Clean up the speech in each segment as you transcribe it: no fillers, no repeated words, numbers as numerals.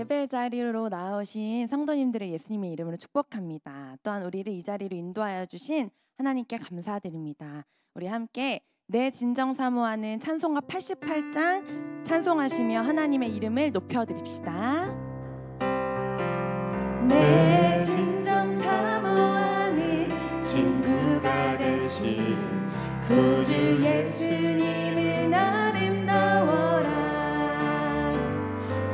예배 자리로 나오신 성도님들을 예수님의 이름으로 축복합니다. 또한 우리를 이 자리로 인도하여 주신 하나님께 감사드립니다. 우리 함께 내 진정 사모하는 찬송가 88장 찬송하시며 하나님의 이름을 높여드립시다. 내 진정 사모하는 친구가 되신 구주 예수님은 아름다워라.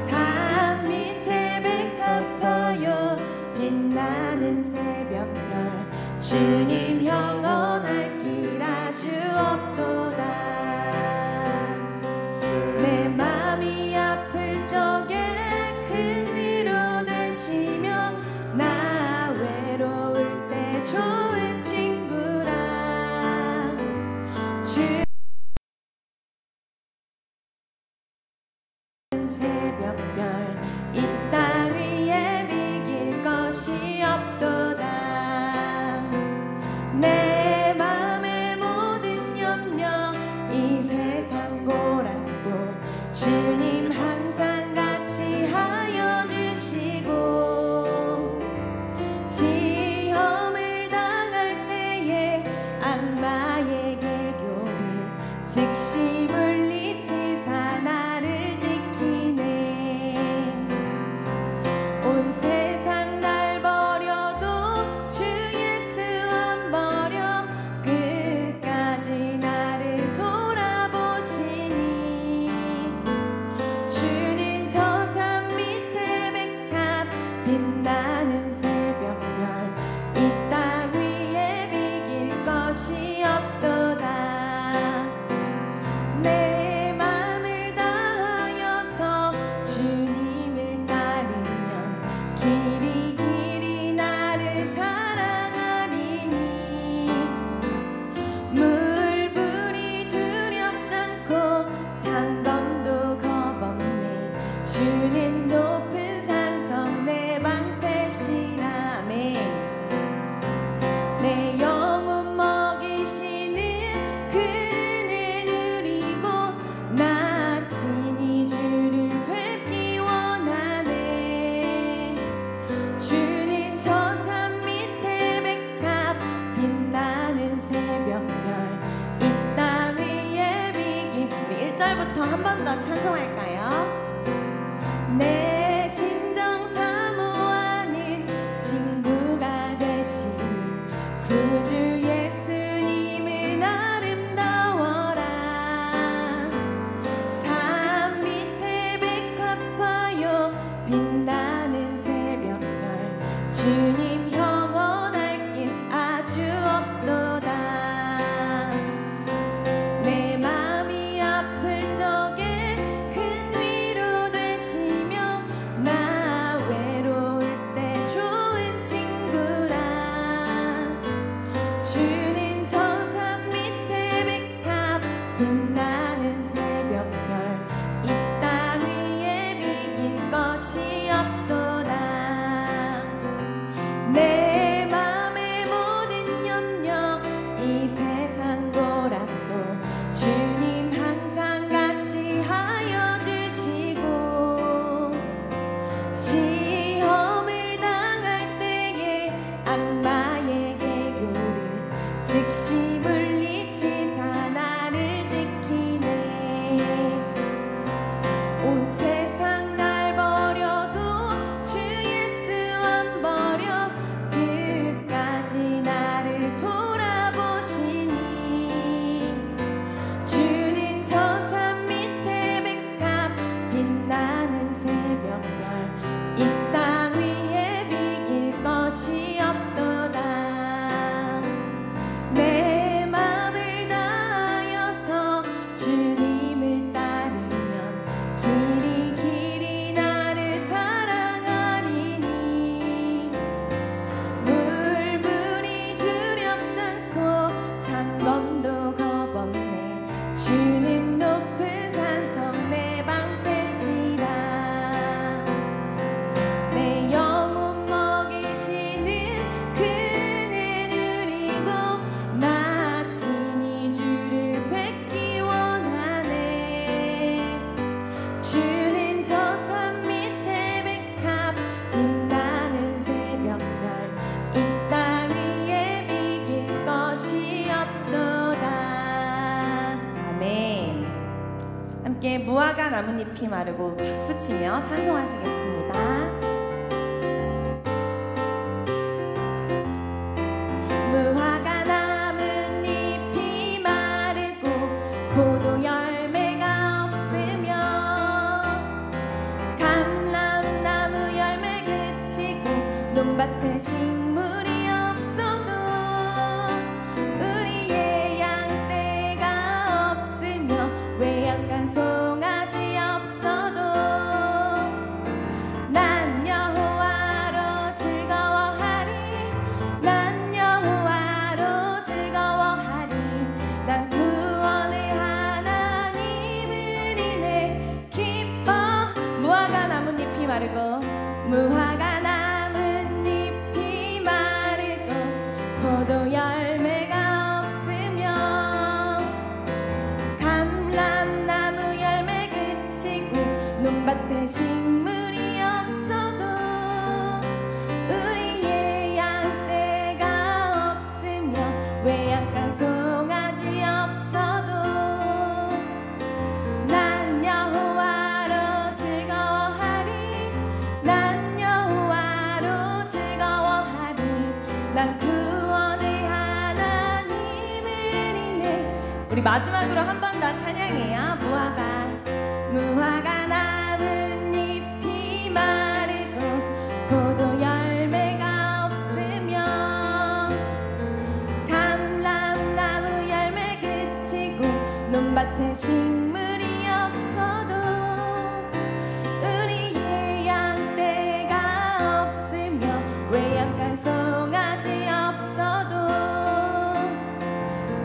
산 밑에 백합하여 빛나는 새벽별 주님 영원할 길 아주 없도다. 내 맘이 아플 적에 큰 위로 되시며 나 외로울 때 좋은 친구라. 새벽별 이 땅 위에 비길 것이 없도다. 내 맘의 모든 염려 이 세상 고락도 주님 항상 같이 하여 주시고 시험을 당할 때에 악마의 개교를 즉시 물리치사 나를 지키네. 온 세상 날 버려도 주 예수 안 버려 끝까지 나를 돌아보시니. 주는 저 산 밑에 백합 빛나는 새벽별 이 땅 위에 비길 것이 없도다. 내 맘을 다하여서 주님을 따르면 길이 길이 나를 사랑하리니. 물불이 두렵지 않고 창검도 겁없네. 주는 높은 산성 내 방패시라네. 내 영혼 먹이시는 그는 누리고 나 친히 주를 뵙기 원하네. 주는 저 산 밑에 백합 빛나는 새벽별 이 땅 위에 비긴. 우리 1절부터 한 번 더 찬송할까요? 내 진정 사모하는 친구가 되시는 구주 예수님은 아름다워라. 산 밑에 백합하여 빛나는 새벽별 주님 영원할 길 아주 없도다. 내 맘이 아플 적에 큰 위로 되시며 나 외로울 때 좋은 친구라. 주는 저 산 밑에 백합 빛나는 새벽별 이 땅 위에 비길 것이 없도다. 내 맘의 모든 염려 이 세상 고락도 주님 항상 같이 하여 주시고 시험을 당할 때에 악마의 개교를 즉시 물리치사 나를 지키네. 온 세상 날 버려도 주 예수 안 버려 끝까지 나를 돌아보시니. 주는 저 산 밑에 백합 빛나는 새벽별 이 땅 위에 비길 것이 없도다. 내 맘 함께 무화과 나뭇잎이 마르고 박수치며 찬송하시겠습니다. 무화과 나뭇잎이 마르고 포도 열매가 없으며 감람나무 열매 그치고 논밭에 식물이 없어도 우리의 양떼가 없으며 외양간 송아지 없어도 난 여호와로 즐거워하리 난 여호와로 즐거워하리 난 구원의 하나님을 인해 기뻐 무화과 나뭇잎이 마르고 무화과 나뭇잎이 마르고 포도 열매가 없으며 감람나무 열매 그치고 논밭에 식물이 없어도 우리의 양떼가 없으며 외양간 송아지 없어도 난 여호와로 즐거워하리 난 여호와로 즐거워하리 난 구원의 하나님을 인해 우리 마지막으로 한 번 더 찬양해요. 무화과 나뭇잎이 마르고 포도 열매가 없으며 감람나무 열매 그치고 논밭에 식물이 없어도 우리의 양떼가 없으며 외양간 송아지 없어도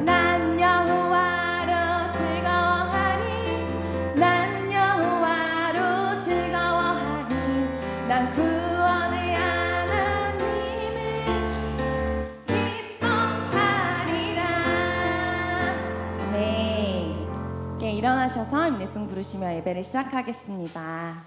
난 여호와로 즐거워하리 난 여호와로 즐거워하리 난 구원의 하나님을 기뻐하리라. 네, 함께 일어나셔서 임례송 부르시며 예배를 시작하겠습니다.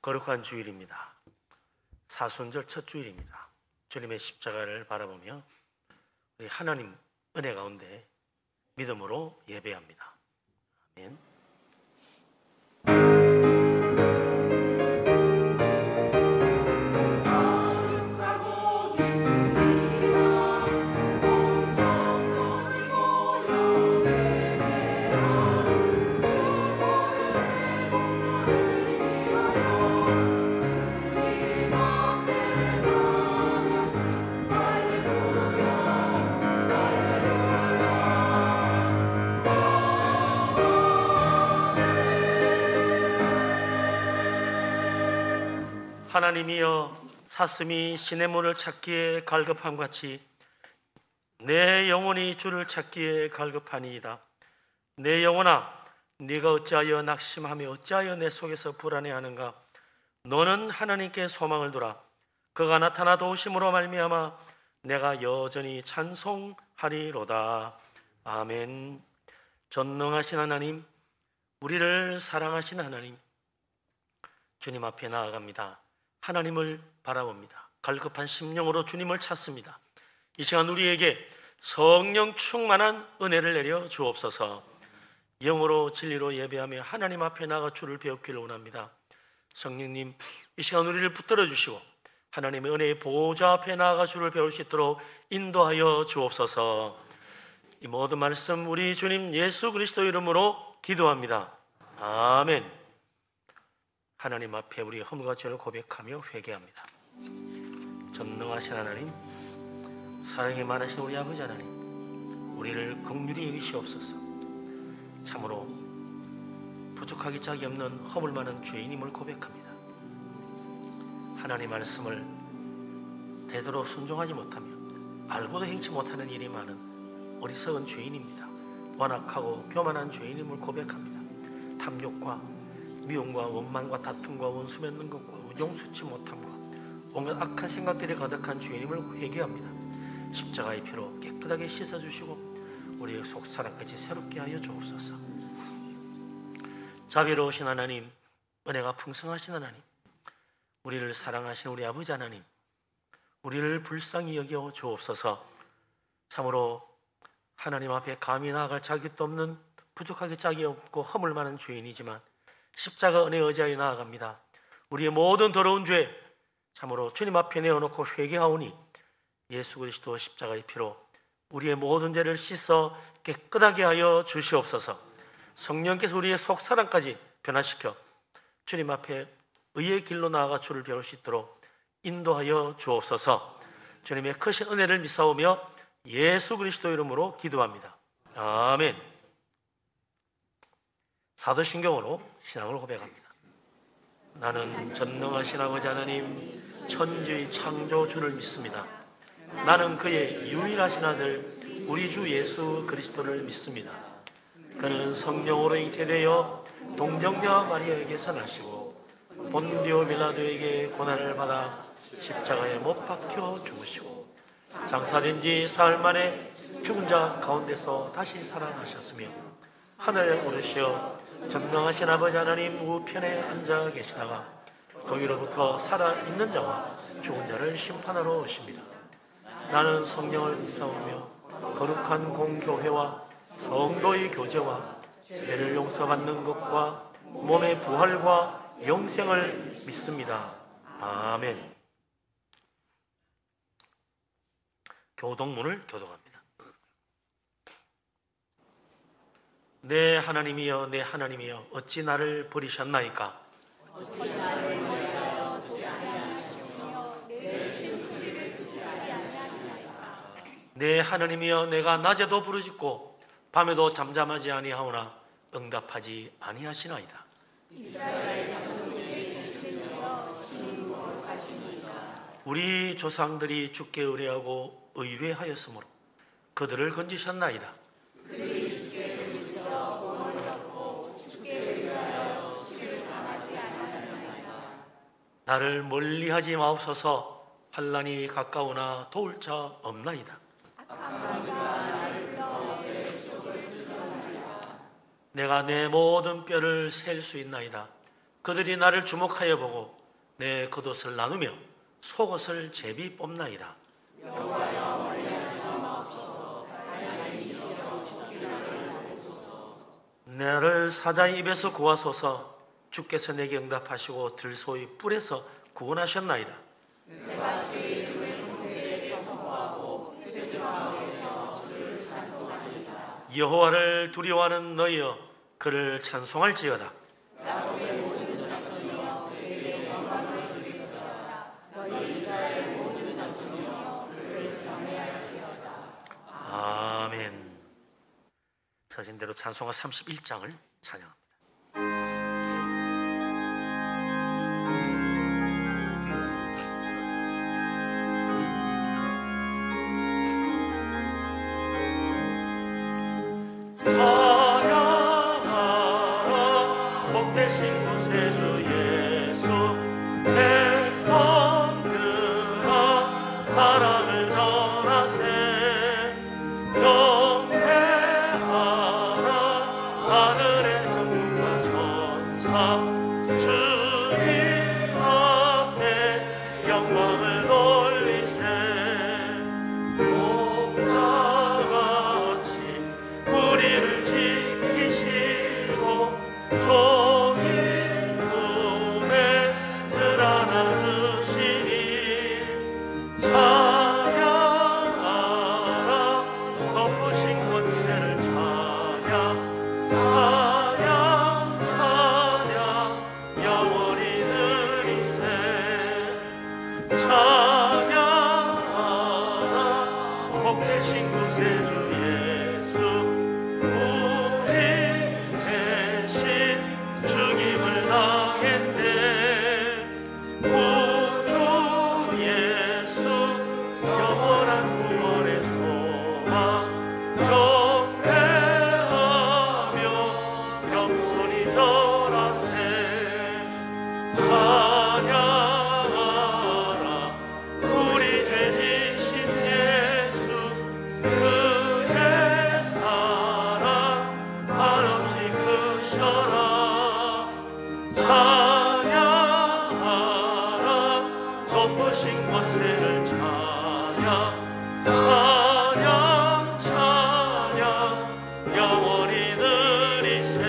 거룩한 주일입니다. 사순절 첫 주일입니다. 주님의 십자가를 바라보며 우리 하나님 은혜 가운데 믿음으로 예배합니다. 아멘. 하나님이여, 사슴이 시냇물을 찾기에 갈급함같이 내 영혼이 주를 찾기에 갈급하니이다. 내 영혼아, 네가 어찌하여 낙심하며 어찌하여 내 속에서 불안해하는가? 너는 하나님께 소망을 두라. 그가 나타나 도우심으로 말미암아 내가 여전히 찬송하리로다. 아멘. 전능하신 하나님, 우리를 사랑하신 하나님, 주님 앞에 나아갑니다. 하나님을 바라봅니다. 갈급한 심령으로 주님을 찾습니다. 이 시간 우리에게 성령 충만한 은혜를 내려 주옵소서. 영으로 진리로 예배하며 하나님 앞에 나가 주를 배우기를 원합니다. 성령님, 이 시간 우리를 붙들어 주시고 하나님의 은혜의 보좌 앞에 나아가 주를 배울 수 있도록 인도하여 주옵소서. 이 모든 말씀 우리 주님 예수 그리스도 이름으로 기도합니다. 아멘. 하나님 앞에 우리 허물과 죄를 고백하며 회개합니다. 전능하신 하나님, 사랑이 많으신 우리 아버지 하나님, 우리를 긍휼히 여기시옵소서. 참으로 부족하기 짝이 없는 허물 많은 죄인임을 고백합니다. 하나님 말씀을 되도록 순종하지 못하며 알고도 행치 못하는 일이 많은 어리석은 죄인입니다. 완악하고 교만한 죄인임을 고백합니다. 탐욕과 미움과 원망과 다툼과 원수 맺는 것과 우정수치 못함과 온갖 악한 생각들이 가득한 죄인임을 회개합니다. 십자가의 피로 깨끗하게 씻어주시고 우리의 속사람까지 새롭게 하여 주옵소서. 자비로우신 하나님, 은혜가 풍성하신 하나님, 우리를 사랑하신 우리 아버지 하나님, 우리를 불쌍히 여겨 주옵소서. 참으로 하나님 앞에 감히 나아갈 자격도 없는 부족하게 짝이 없고 허물 많은 죄인이지만 십자가 은혜에 의지하여 나아갑니다. 우리의 모든 더러운 죄 참으로 주님 앞에 내어놓고 회개하오니 예수 그리스도 십자가의 피로 우리의 모든 죄를 씻어 깨끗하게 하여 주시옵소서. 성령께서 우리의 속사람까지 변화시켜 주님 앞에 의의 길로 나아가 주를 배울 수 있도록 인도하여 주옵소서. 주님의 크신 은혜를 믿사오며 예수 그리스도 이름으로 기도합니다. 아멘. 사도신경으로 신앙을 고백합니다. 나는 전능하신 아버지 하나님 천지의 창조주를 믿습니다. 나는 그의 유일하신 아들 우리 주 예수 그리스도를 믿습니다. 그는 성령으로 잉태되어 동정녀 마리아에게서 나시고 본디오 빌라도에게 고난을 받아 십자가에 못 박혀 죽으시고 장사된 지 사흘 만에 죽은 자 가운데서 다시 살아나셨으며 하늘에 오르시어 전능하신 아버지 하나님 우편에 앉아 계시다가 거기로부터 살아있는 자와 죽은 자를 심판하러 오십니다. 나는 성령을 믿사오며 거룩한 공교회와 성도의 교제와 죄를 용서받는 것과 몸의 부활과 영생을 믿습니다. 아멘. 교동문을 교독합니다. 내 하나님이여 내 하나님이여 어찌 나를 버리셨나이까? 내 하나님이여 내가 낮에도 부르짖고 밤에도 잠잠하지 아니하오나 응답하지 아니하시나이다. 우리 조상들이 주께 의뢰하고 의뢰하였으므로 그들을 건지셨나이다. 나를 멀리하지 마옵소서. 환난이 가까우나 도울 자 없나이다. 내가 내 모든 뼈를 셀 수 있나이다. 그들이 나를 주목하여 보고 내 겉옷을 나누며 속옷을 제비 뽑나이다. 나를 사자의 입에서 구하소서. 주께서 내게 응답하시고 들소의 뿔에서 구원하셨나이다. 여호와를 두려워하는 너희여 그를 찬송할지어다. 아멘. 서신대로 찬송가 31장을 찬양합니다. 찬양 계신 곳에 주 예수 우리 대신 죽임을 당했네. 구주 예수 영원한 구원의 소망 경배하며 겸손히 절하세. 찬양하라 우리 죄 지신 예수 그의 사랑 한없이 크셔라. 찬양하라 높으신 권세를 찬양 찬양 찬양 영원히 드리세.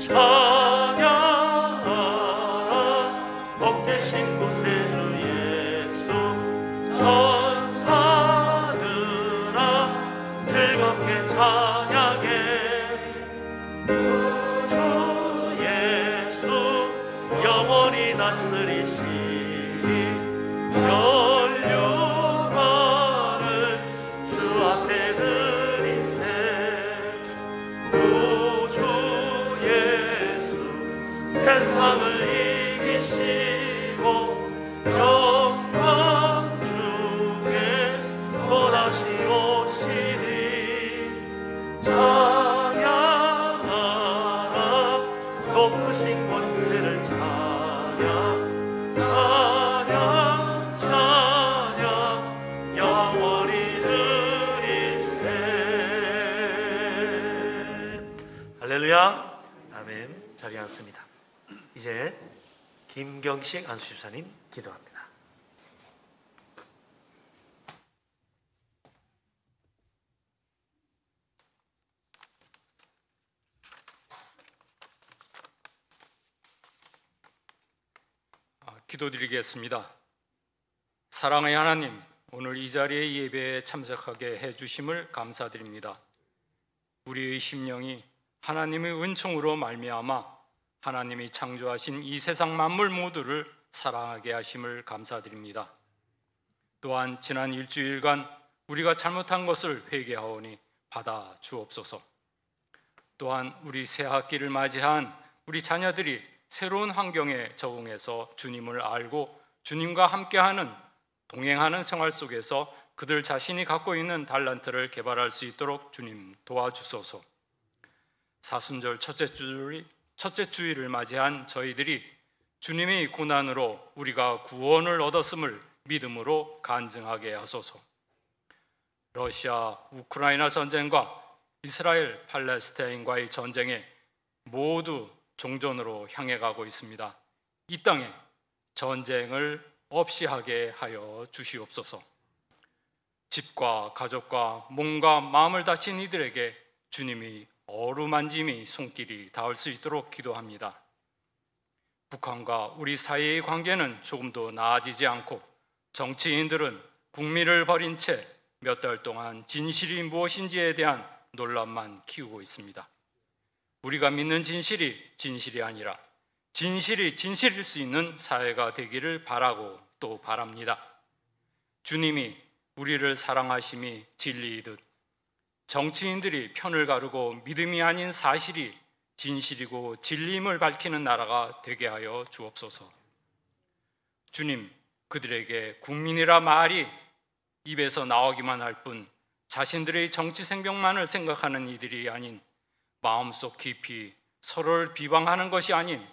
찬양하라 복 계신 곳에 주 예수 천사들아 즐겁게 찬양해. 주 예수 영원히 다스리시니 연륜하는 주 앞에 드리세. 구주 예수 세상을 이기시고 영광 중에 또다시 오시니 찬양하라 높으신 권세를 찬양 찬양 찬양 영원히 드리세. 할렐루야. 아멘. 자리에 앉습니다. 이제 김경식 안수집사님 기도합니다. 기도드리겠습니다. 사랑의 하나님, 오늘 이 자리에 예배에 참석하게 해주심을 감사드립니다. 우리의 심령이 하나님의 은총으로 말미암아 하나님이 창조하신 이 세상 만물 모두를 사랑하게 하심을 감사드립니다. 또한 지난 일주일간 우리가 잘못한 것을 회개하오니 받아 주옵소서. 또한 우리 새 학기를 맞이한 우리 자녀들이 새로운 환경에 적응해서 주님을 알고 주님과 함께하는 동행하는 생활 속에서 그들 자신이 갖고 있는 달란트를 개발할 수 있도록 주님 도와주소서. 사순절 첫째 주일을 맞이한 저희들이 주님의 고난으로 우리가 구원을 얻었음을 믿음으로 간증하게 하소서. 러시아 우크라이나 전쟁과 이스라엘 팔레스타인과의 전쟁에 모두 종전으로 향해 가고 있습니다. 이 땅에 전쟁을 없이 하게 하여 주시옵소서. 집과 가족과 몸과 마음을 다친 이들에게 주님이 어루만짐이 손길이 닿을 수 있도록 기도합니다. 북한과 우리 사이의 관계는 조금도 나아지지 않고 정치인들은 국민을 버린 채 몇 달 동안 진실이 무엇인지에 대한 논란만 키우고 있습니다. 우리가 믿는 진실이 진실이 아니라 진실이 진실일 수 있는 사회가 되기를 바라고 또 바랍니다. 주님이 우리를 사랑하심이 진리이듯 정치인들이 편을 가르고 믿음이 아닌 사실이 진실이고 진리임을 밝히는 나라가 되게 하여 주옵소서. 주님, 그들에게 국민이라 말이 입에서 나오기만 할 뿐 자신들의 정치 생명만을 생각하는 이들이 아닌 마음속 깊이 서로를 비방하는 것이 아닌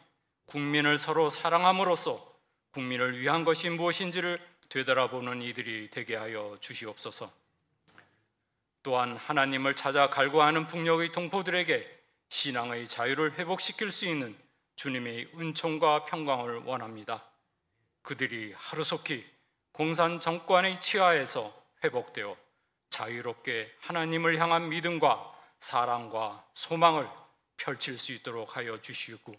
국민을 서로 사랑함으로써 국민을 위한 것이 무엇인지를 되돌아보는 이들이 되게 하여 주시옵소서. 또한 하나님을 찾아 갈구하는 북녘의 동포들에게 신앙의 자유를 회복시킬 수 있는 주님의 은총과 평강을 원합니다. 그들이 하루속히 공산 정권의 치하에서 회복되어 자유롭게 하나님을 향한 믿음과 사랑과 소망을 펼칠 수 있도록 하여 주시고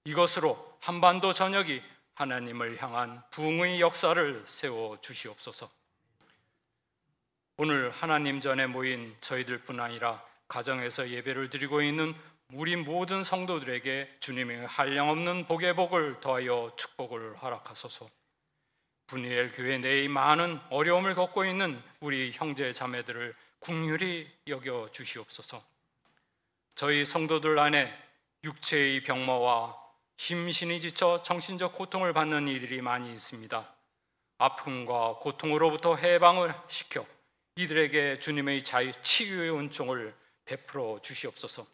이것으로 한반도 전역이 하나님을 향한 부흥의 역사를 세워 주시옵소서. 오늘 하나님 전에 모인 저희들뿐 아니라 가정에서 예배를 드리고 있는 우리 모든 성도들에게 주님의 한량없는 복의 복을 더하여 축복을 허락하소서. 분이엘 교회 내의 많은 어려움을 겪고 있는 우리 형제 자매들을 긍휼히 여겨 주시옵소서. 저희 성도들 안에 육체의 병마와 심신이 지쳐 정신적 고통을 받는 이들이 많이 있습니다. 아픔과 고통으로부터 해방을 시켜 이들에게 주님의 치유의 은총을 베풀어 주시옵소서.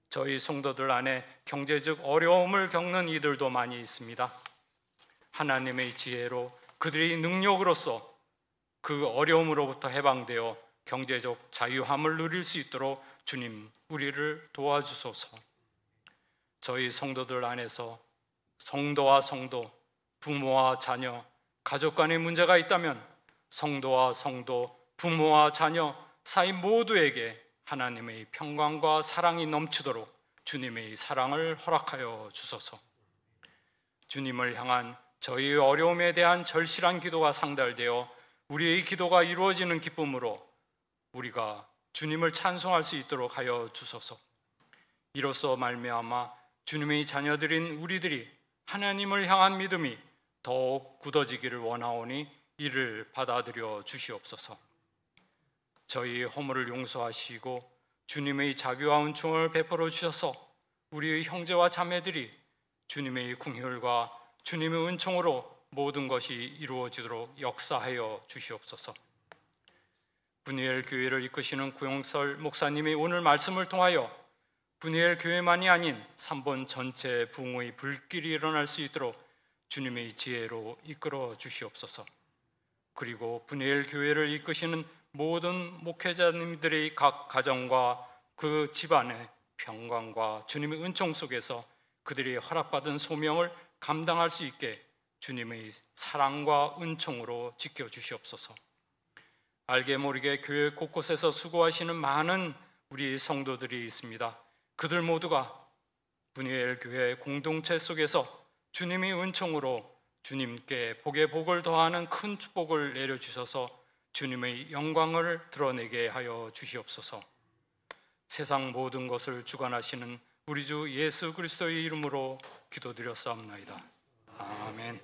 저희 성도들 안에 경제적 어려움을 겪는 이들도 많이 있습니다. 하나님의 지혜로 그들의 능력으로서 그 어려움으로부터 해방되어 경제적 자유함을 누릴 수 있도록 주님 우리를 도와주소서. 저희 성도들 안에서 성도와 성도, 부모와 자녀, 가족 간의 문제가 있다면 성도와 성도, 부모와 자녀 사이 모두에게 하나님의 평강과 사랑이 넘치도록 주님의 사랑을 허락하여 주소서. 주님을 향한 저희의 어려움에 대한 절실한 기도가 상달되어 우리의 기도가 이루어지는 기쁨으로 우리가 주님을 찬송할 수 있도록 하여 주소서. 이로써 말미암아 주님의 자녀들인 우리들이 하나님을 향한 믿음이 더욱 굳어지기를 원하오니 이를 받아들여 주시옵소서. 저희 허물을 용서하시고 주님의 자비와 은총을 베풀어 주셔서 우리의 형제와 자매들이 주님의 긍휼과 주님의 은총으로 모든 것이 이루어지도록 역사하여 주시옵소서. 분이엘 교회를 이끄시는 구용설 목사님이 오늘 말씀을 통하여 분이엘 교회만이 아닌 3번 전체 부흥의 불길이 일어날 수 있도록 주님의 지혜로 이끌어 주시옵소서. 그리고 분이엘 교회를 이끄시는 모든 목회자님들의 각 가정과 그 집안의 평강과 주님의 은총 속에서 그들이 허락받은 소명을 감당할 수 있게 주님의 사랑과 은총으로 지켜주시옵소서. 알게 모르게 교회 곳곳에서 수고하시는 많은 우리 성도들이 있습니다. 그들 모두가 분이엘 교회 공동체 속에서 주님의 은총으로 주님께 복에 복을 더하는 큰 축복을 내려주셔서 주님의 영광을 드러내게 하여 주시옵소서. 세상 모든 것을 주관하시는 우리 주 예수 그리스도의 이름으로 기도드렸사옵나이다. 아멘.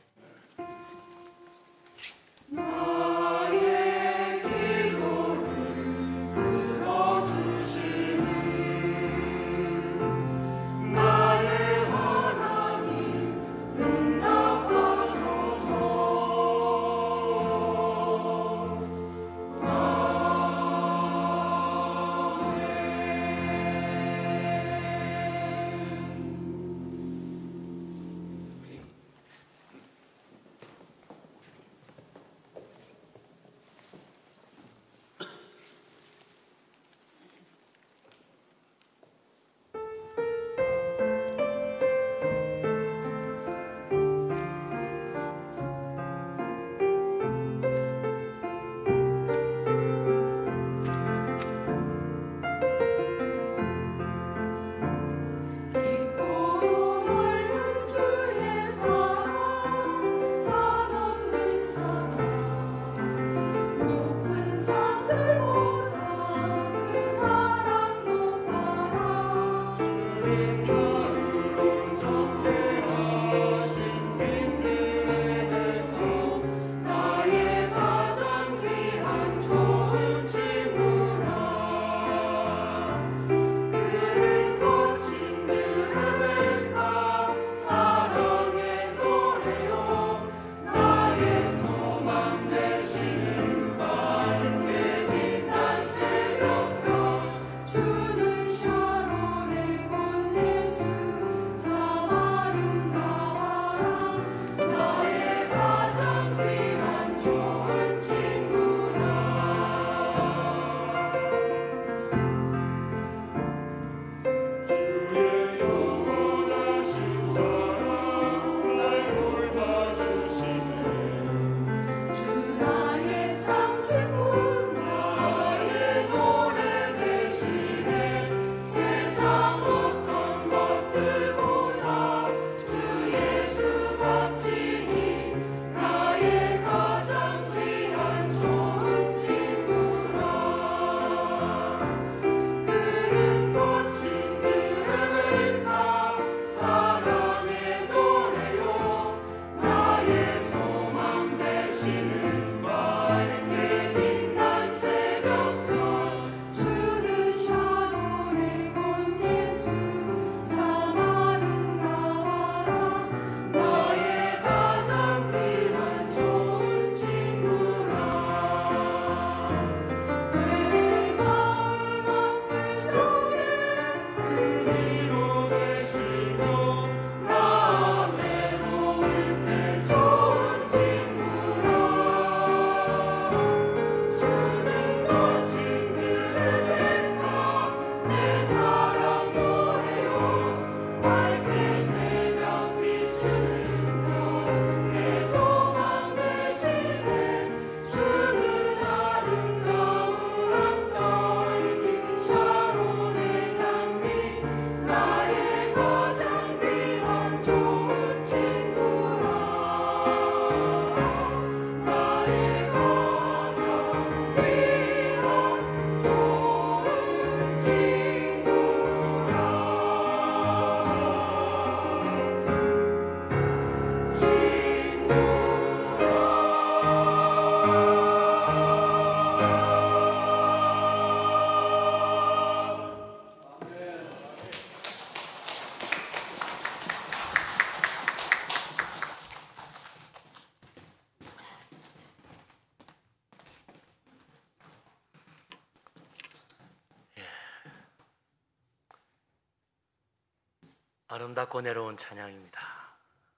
아름답고 내려온 찬양입니다.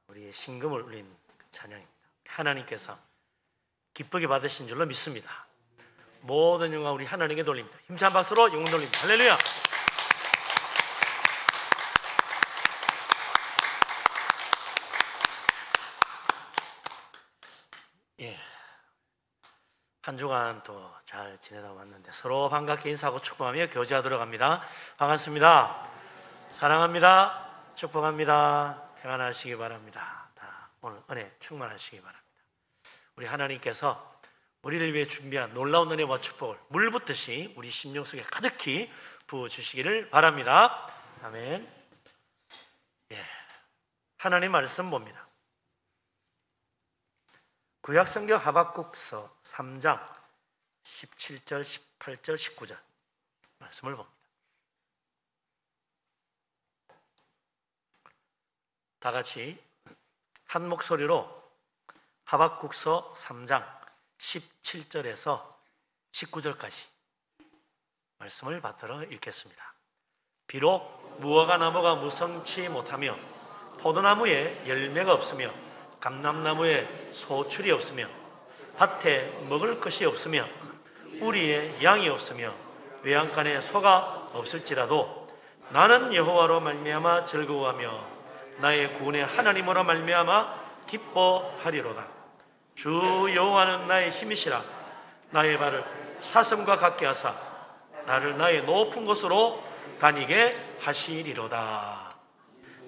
우리의 신금을 울린 찬양입니다. 하나님께서 기쁘게 받으신 줄로 믿습니다. 모든 영광 우리 하나님께 돌립니다. 힘찬 박수로 영광 돌립니다. 할렐루야. 예, 한 주간 또 잘 지내다 왔는데 서로 반갑게 인사하고 축복하며 교제하도록 합니다. 반갑습니다. 사랑합니다. 축복합니다. 평안하시기 바랍니다. 다 오늘 은혜 충만하시기 바랍니다. 우리 하나님께서 우리를 위해 준비한 놀라운 은혜와 축복을 물 붓듯이 우리 심령 속에 가득히 부어주시기를 바랍니다. 아멘. 예, 하나님 말씀 봅니다. 구약성경 하박국서 3장 17절, 18절, 19절 말씀을 봅니다. 다 같이 한 목소리로 하박국서 3장 17절에서 19절까지 말씀을 받들어 읽겠습니다. 비록 무화과 나무가 무성치 못하며 포도나무에 열매가 없으며 감람나무에 소출이 없으며 밭에 먹을 것이 없으며 우리의 양이 없으며 외양간에 소가 없을지라도 나는 여호와로 말미암아 즐거워하며 나의 구원의 하나님으로 말미암아 기뻐하리로다. 주 여호와는 나의 힘이시라. 나의 발을 사슴과 같게 하사 나를 나의 높은 곳으로 다니게 하시리로다.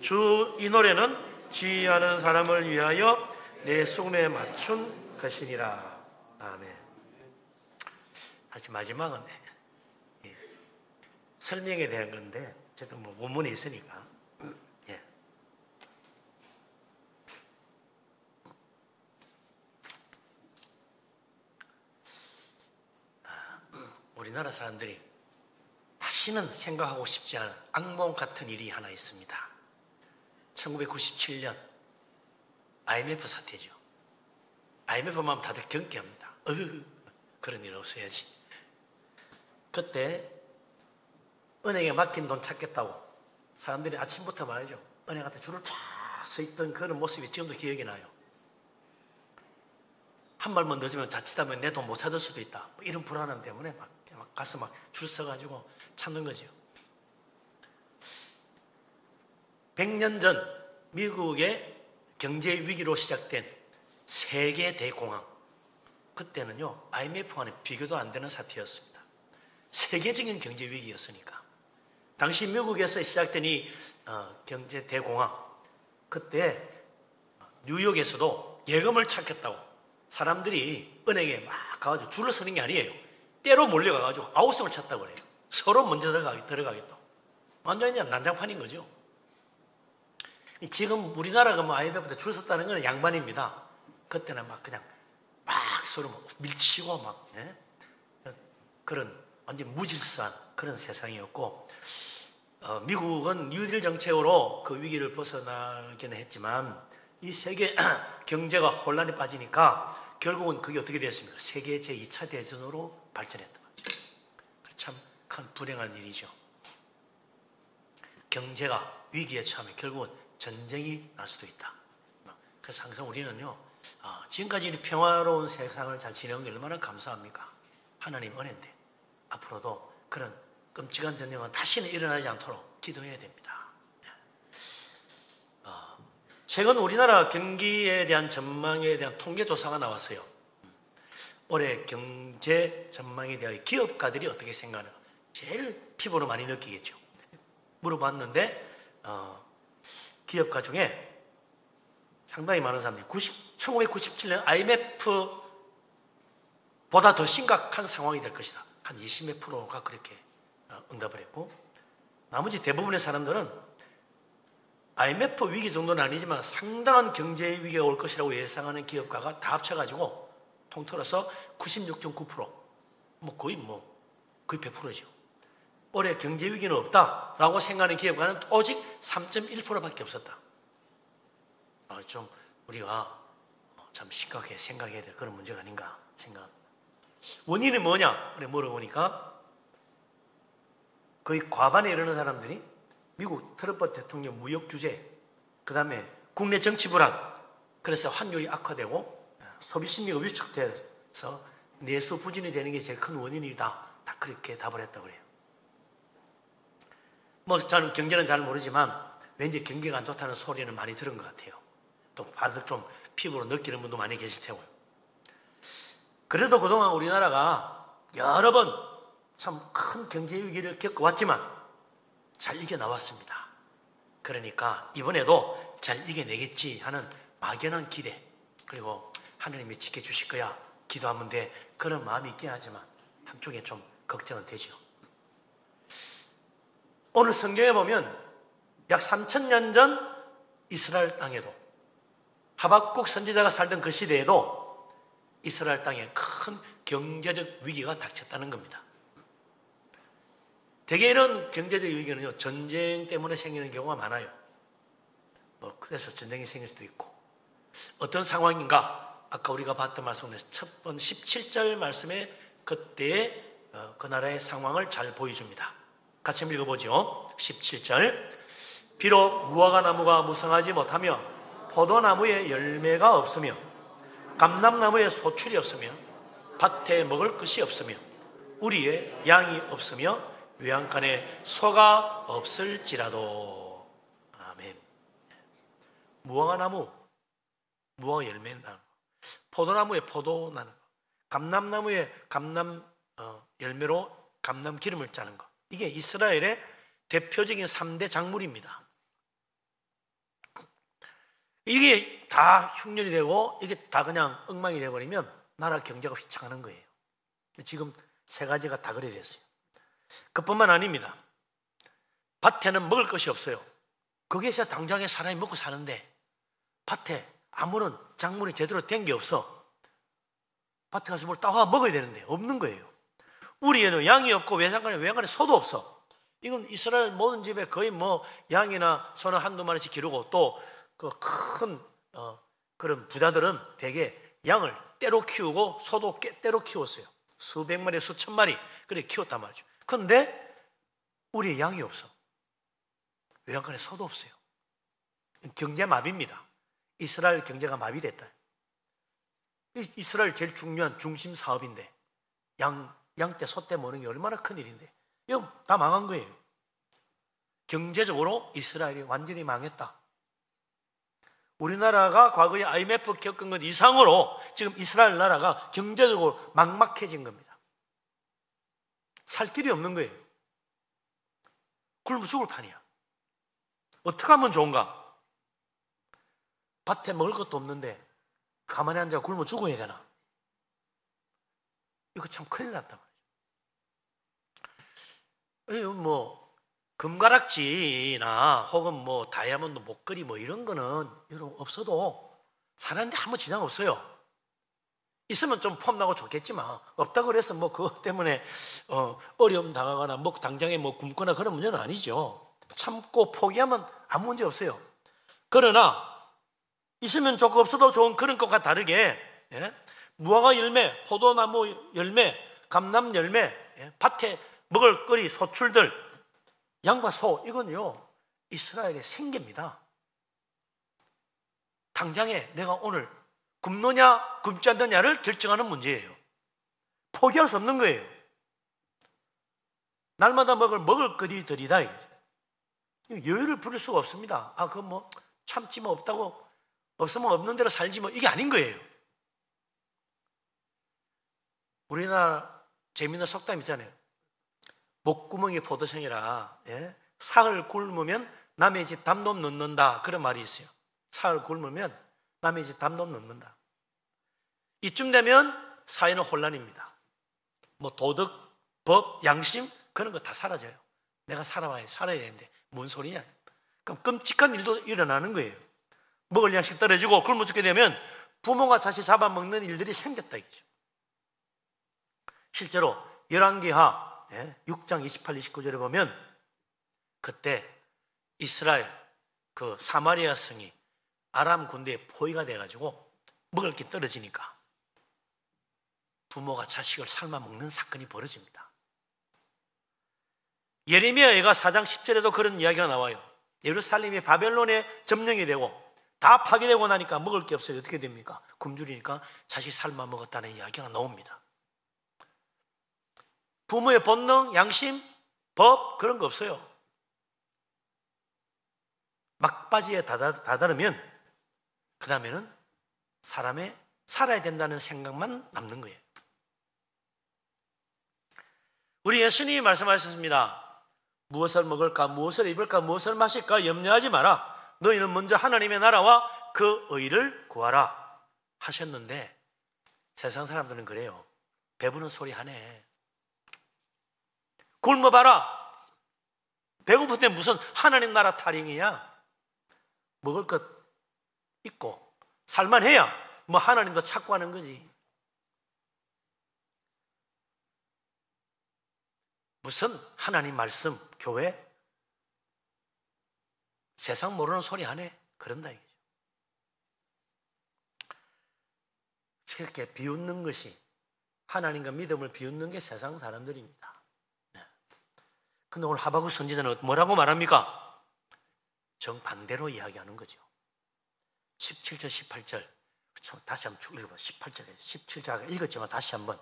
주 이 노래는 지휘하는 사람을 위하여 내 수금에 맞춘 것이니라. 아멘. 다시 마지막은 설명에 대한 건데 어쨌든 뭐 원문에 있으니까. 예. 우리나라 사람들이 다시는 생각하고 싶지 않은 악몽 같은 일이 하나 있습니다. 1997년 IMF 사태죠. IMF만 하면 다들 경계합니다. 그런 일 없어야지. 그때 은행에 맡긴 돈 찾겠다고 사람들이 아침부터 말이죠. 은행 앞에 줄을 쫙 서 있던 그런 모습이 지금도 기억이 나요. 한 발만 늦으면 자칫하면 내 돈 못 찾을 수도 있다. 이런 불안함 때문에 막 가서 막 줄 서가지고 찾는 거죠. 100년 전 미국의 경제 위기로 시작된 세계 대공황, 그때는요 IMF와는 비교도 안 되는 사태였습니다. 세계적인 경제 위기였으니까. 당시 미국에서 시작된 이 경제 대공황, 그때 뉴욕에서도 예금을 찾겠다고 사람들이 은행에 막 가가지고 줄을 서는 게 아니에요. 때로 몰려가가지고 아우성을 찾다고 그래요. 서로 먼저 들어가겠다고. 완전히 난장판인 거죠. 지금 우리나라가 뭐 IMF 때 줄 섰다는 건 양반입니다. 그때는 막 그냥 막 서로 밀치고 막 그런 완전 무질서한 그런 세상이었고, 미국은 뉴딜 정책으로 그 위기를 벗어나기는 했지만 이 세계 경제가 혼란에 빠지니까 결국은 그게 어떻게 됐습니까? 세계 제2차 대전으로 발전했던 거죠. 참 큰 불행한 일이죠. 경제가 위기에 처하면 결국은 전쟁이 날 수도 있다. 그래서 항상 우리는요, 지금까지 이 평화로운 세상을 잘 지내는 게 얼마나 감사합니까? 하나님 은혜인데 앞으로도 그런 끔찍한 전쟁은 다시는 일어나지 않도록 기도해야 됩니다. 최근 우리나라 경기에 대한 전망에 대한 통계조사가 나왔어요. 올해 경제 전망에 대하여 기업가들이 어떻게 생각하는가 제일 피부로 많이 느끼겠죠. 물어봤는데 기업가 중에 상당히 많은 사람들이 1997년 IMF보다 더 심각한 상황이 될 것이다. 한 20몇 프로가 그렇게 응답을 했고, 나머지 대부분의 사람들은 IMF 위기 정도는 아니지만 상당한 경제 위기가 올 것이라고 예상하는 기업가가 다 합쳐가지고 통틀어서 96.9%, 거의 100%죠. 올해 경제 위기는 없다라고 생각하는 기업가는 오직 3.1%밖에 없었다. 좀 우리가 참 심각하게 생각해야 될 그런 문제가 아닌가 생각합니다. 원인이 뭐냐? 물어보니까 거의 과반에 이르는 사람들이 미국 트럼프 대통령 무역 규제, 그 다음에 국내 정치 불안, 그래서 환율이 악화되고 소비 심리가 위축돼서 내수 부진이 되는 게 제일 큰 원인이다. 다 그렇게 답을 했다고 그래요. 뭐 저는 경제는 잘 모르지만 왠지 경기가 안 좋다는 소리는 많이 들은 것 같아요. 또 다들 좀 피부로 느끼는 분도 많이 계실 테고요. 그래도 그동안 우리나라가 여러 번 참 큰 경제 위기를 겪어왔지만 잘 이겨나왔습니다. 그러니까 이번에도 잘 이겨내겠지 하는 막연한 기대, 그리고 하나님이 지켜주실 거야 기도하면 돼, 그런 마음이 있긴 하지만 한쪽에 좀 걱정은 되죠. 오늘 성경에 보면 약 3000년 전 이스라엘 땅에도, 하박국 선지자가 살던 그 시대에도 이스라엘 땅에 큰 경제적 위기가 닥쳤다는 겁니다. 대개 이런 경제적 위기는요, 전쟁 때문에 생기는 경우가 많아요. 그래서 전쟁이 생길 수도 있고. 어떤 상황인가? 아까 우리가 봤던 말씀에서 첫 번 17절 말씀에 그때의 그 나라의 상황을 잘 보여줍니다. 같이 한번 읽어보죠. 17절. 비록 무화과 나무가 무성하지 못하며 포도나무에 열매가 없으며 감람나무에 소출이 없으며 밭에 먹을 것이 없으며 우리의 양이 없으며 외양간에 소가 없을지라도. 아멘. 무화과 나무, 무화과 열매 나는 거, 포도나무에 포도 나는 거, 감람나무에 감람 열매로 감람 기름을 짜는 거, 이게 이스라엘의 대표적인 3대 작물입니다. 이게 다 흉년이 되고 이게 다 그냥 엉망이 되어버리면 나라 경제가 휘청하는 거예요. 지금 세 가지가 다 그래 됐어요. 그뿐만 아닙니다. 밭에는 먹을 것이 없어요. 거기에서 당장에 사람이 먹고 사는데 밭에 아무런 작물이 제대로 된 게 없어. 밭에 가서 뭘 따와 먹어야 되는데 없는 거예요. 우리에는 양이 없고 외양간에 소도 없어. 이건 이스라엘 모든 집에 거의 뭐 양이나 소는 한두 마리씩 기르고, 또 그 큰 그런 부자들은 대개 양을 떼로 키우고 소도 떼로 키웠어요. 수백 마리, 수천 마리 그렇게 키웠단 말이죠. 그런데 우리의 양이 없어. 외양간에 소도 없어요. 경제 마비입니다. 이스라엘 경제가 마비됐다. 이스라엘 제일 중요한 중심 사업인데 양떼 소떼 모는 게 얼마나 큰 일인데 이거 다 망한 거예요. 경제적으로 이스라엘이 완전히 망했다. 우리나라가 과거에 IMF 겪은 것 이상으로 지금 이스라엘 나라가 경제적으로 막막해진 겁니다. 살 길이 없는 거예요. 굶어 죽을 판이야. 어떻게 하면 좋은가? 밭에 먹을 것도 없는데 가만히 앉아 굶어 죽어야 되나? 이거 참 큰일 났단 말이죠. 뭐 금가락지나 혹은 뭐 다이아몬드 목걸이 뭐 이런 거는 여러분 없어도 사는데 아무 지장 없어요. 있으면 좀 폼나고 좋겠지만 없다고 그래서 뭐 그것 때문에 어려움 당하거나 뭐 당장에 뭐 굶거나 그런 문제는 아니죠. 참고 포기하면 아무 문제 없어요. 그러나 있으면 좋고 없어도 좋은 그런 것과 다르게, 무화과 열매, 포도나무 열매, 감람 열매, 밭에 먹을 거리 소출들, 양과 소, 이건요 이스라엘의 생계입니다. 당장에 내가 오늘 굶느냐 굶지 않느냐를 결정하는 문제예요. 포기할 수 없는 거예요. 날마다 먹을 거리들이다. 여유를 부릴 수가 없습니다. 그건 뭐 참지 뭐 없다고, 없으면 없는 대로 살지 뭐, 이게 아닌 거예요. 우리나라 재미있는 속담 있잖아요. 목구멍이 포도생이라, 사흘 굶으면 남의 집 담놈 넣는다, 그런 말이 있어요. 사흘 굶으면 남의 집 담놈 넣는다. 이쯤 되면 사회는 혼란입니다. 뭐 도덕, 법, 양심 그런 거 다 사라져요. 내가 살아야 되는데 뭔 소리냐. 그럼 끔찍한 일도 일어나는 거예요. 먹을 양식 떨어지고 굶어 죽게 되면 부모가 자식 잡아먹는 일들이 생겼다 이거죠. 실제로 열왕기하 6장 28, 29절에 보면 그때 이스라엘 그 사마리아 성이 아람 군대의 포위가 돼가지고 먹을 게 떨어지니까 부모가 자식을 삶아 먹는 사건이 벌어집니다. 예레미야가 4장 10절에도 그런 이야기가 나와요. 예루살렘이 바벨론에 점령이 되고 다 파괴되고 나니까 먹을 게 없어요. 어떻게 됩니까? 굶주리니까 자식 삶아 먹었다는 이야기가 나옵니다. 부모의 본능, 양심, 법 그런 거 없어요. 막바지에 다다르면 그 다음에는 사람의 살아야 된다는 생각만 남는 거예요. 우리 예수님이 말씀하셨습니다. 무엇을 먹을까, 무엇을 입을까, 무엇을 마실까 염려하지 마라. 너희는 먼저 하나님의 나라와 그 의를 구하라 하셨는데 세상 사람들은 그래요. 배부른 소리 하네. 굶어봐라. 배고픈데 무슨 하나님 나라 타령이야. 먹을 것 있고 살만해야 뭐 하나님도 찾고 하는 거지. 무슨 하나님 말씀, 교회? 세상 모르는 소리 하네. 그런다 이거죠. 이렇게 비웃는 것이, 하나님과 믿음을 비웃는 게 세상 사람들입니다. 근데 오늘 하박국 선지자는 뭐라고 말합니까? 정반대로 이야기하는 거죠. 17절, 18절. 다시 한번 읽어봐. 18절에 17절 읽었지만 다시 한번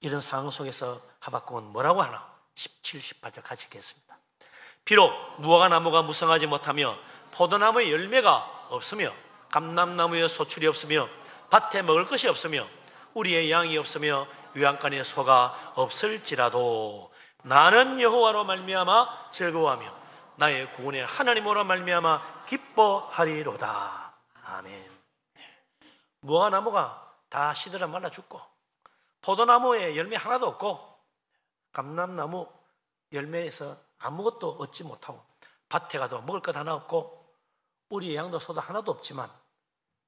이런 상황 속에서 하박국은 뭐라고 하나? 17, 18절 같이 읽겠습니다. 비록 무화과 나무가 무성하지 못하며 포도나무에 열매가 없으며 감람나무에 소출이 없으며 밭에 먹을 것이 없으며 우리의 양이 없으며 요양간에 소가 없을지라도 나는 여호와로 말미암아 즐거워하며 나의 구원의 하나님으로 말미암아 기뻐하리로다. 아멘. 무화과 나무가 다 시들어 말라 죽고 포도나무에 열매 하나도 없고 감람나무 열매에서 아무것도 얻지 못하고 밭에 가도 먹을 것 하나 없고 우리의 양도 소도 하나도 없지만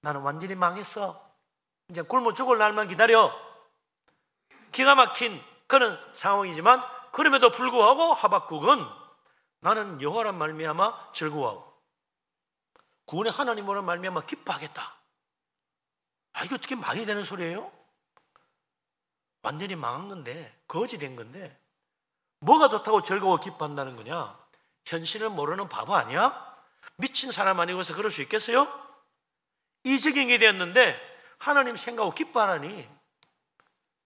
나는 완전히 망했어. 이제 굶어 죽을 날만 기다려. 기가 막힌 그런 상황이지만 그럼에도 불구하고 하박국은 나는 여호와란 말미암아 즐거워하고 구원의 하나님으로 말미암아 기뻐하겠다. 이게 어떻게 말이 되는 소리예요? 완전히 망한 건데, 거지 된 건데 뭐가 좋다고 즐거워 기뻐한다는 거냐? 현실을 모르는 바보 아니야? 미친 사람 아니고서 그럴 수 있겠어요? 이적인이 되었는데 하나님 생각하고 기뻐하라니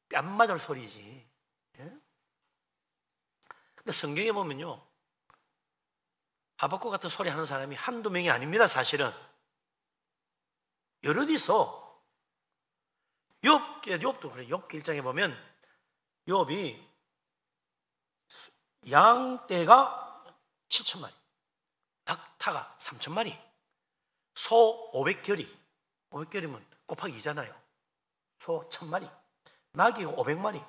뺨 맞을 소리지. 예? 근데 성경에 보면요, 하박국 같은 소리 하는 사람이 한두 명이 아닙니다. 사실은 여럿이서 욥도 그래. 욥기 1장에 보면 욥이 양떼가 7,000마리, 닭타가 3,000마리, 소 500결이, 500결이면 곱하기 2잖아요. 소 1,000마리, 나귀가 500마리,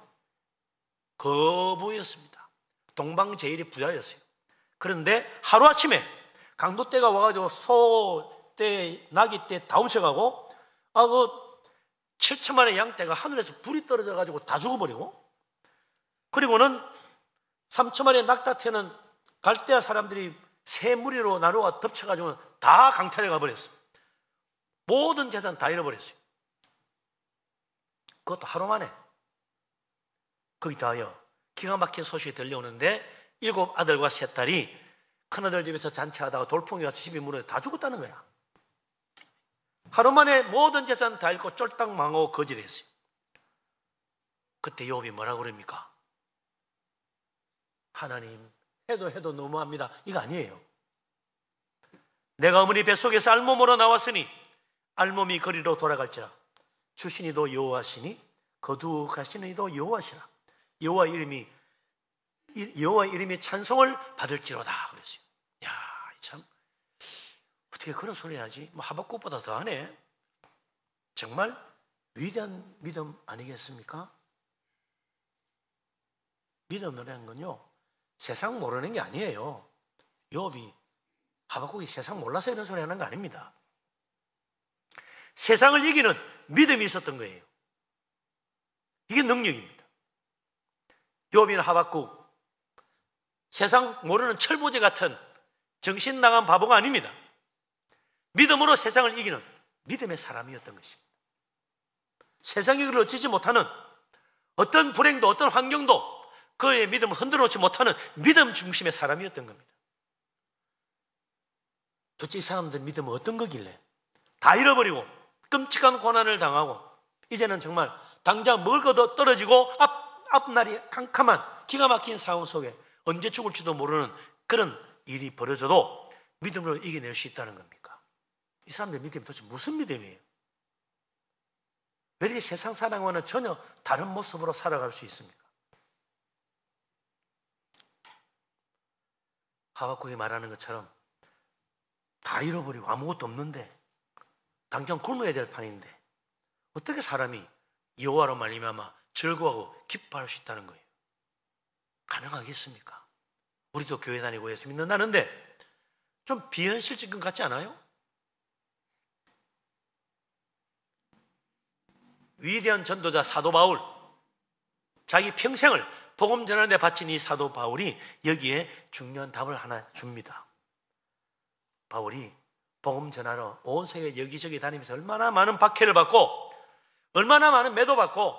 거부였습니다. 동방제일이 부자였어요. 그런데 하루아침에 강도떼가 와가지고 소떼, 나귀떼 다 훔쳐가고 그 7,000마리 양떼가 하늘에서 불이 떨어져가지고 다 죽어버리고, 그리고는 3,000마리 낙타떼는 갈대아 사람들이 세 무리로 나누어 덮쳐가지고 다 강탈해 가버렸어요. 모든 재산 다 잃어버렸어요. 그것도 하루 만에. 거기다요 기가 막힌 소식이 들려오는데 7 아들과 3 딸이 큰아들 집에서 잔치하다가 돌풍이 와서 집이 무너져 다 죽었다는 거야. 하루 만에 모든 재산 다 잃고 쫄딱 망하고 거지 됐어요. 그때 욥이 뭐라고 그럽니까? 하나님, 해도 너무합니다. 이거 아니에요. 내가 어머니 뱃속에서 알몸으로 나왔으니 알몸이 거리로 돌아갈지라. 주시니도 여호와시니 거두가시니도 여호와시라. 여호와 이름이 찬송을 받을지로다 그랬어요. 야, 참 어떻게 그런 소리 하지? 뭐 하박국보다 더하네. 정말 위대한 믿음 아니겠습니까? 믿음이라는 건요, 세상 모르는 게 아니에요. 욥이, 하박국이 세상 몰라서 이런 소리 하는 거 아닙니다. 세상을 이기는 믿음이 있었던 거예요. 이게 능력입니다. 욥이나 하박국, 세상 모르는 철부지 같은 정신 나간 바보가 아닙니다. 믿음으로 세상을 이기는 믿음의 사람이었던 것입니다. 세상이 그를 어찌지 못하는 어떤 불행도 어떤 환경도 그의 믿음을 흔들어 놓지 못하는 믿음 중심의 사람이었던 겁니다. 도대체 이 사람들 믿음은 어떤 거길래 다 잃어버리고 끔찍한 고난을 당하고 이제는 정말 당장 먹을 것도 떨어지고 앞날이 캄캄한 기가 막힌 상황 속에 언제 죽을지도 모르는 그런 일이 벌어져도 믿음으로 이겨낼 수 있다는 겁니까? 이 사람들 믿음이 도대체 무슨 믿음이에요? 왜 이렇게 세상 사람과는 전혀 다른 모습으로 살아갈 수 있습니까? 하박국이 말하는 것처럼 다 잃어버리고 아무것도 없는데 당장 굶어야 될 판인데 어떻게 사람이 여호와로 말미암아 즐거워하고 기뻐할 수 있다는 거예요? 가능하겠습니까? 우리도 교회 다니고 예수 믿는다는데 좀 비현실적인 것 같지 않아요? 위대한 전도자 사도 바울, 자기 평생을 복음 전하는 데 바친 이 사도 바울이 여기에 중요한 답을 하나 줍니다. 바울이 복음 전하러 온 세계 여기저기 다니면서 얼마나 많은 박해를 받고 얼마나 많은 매도 받고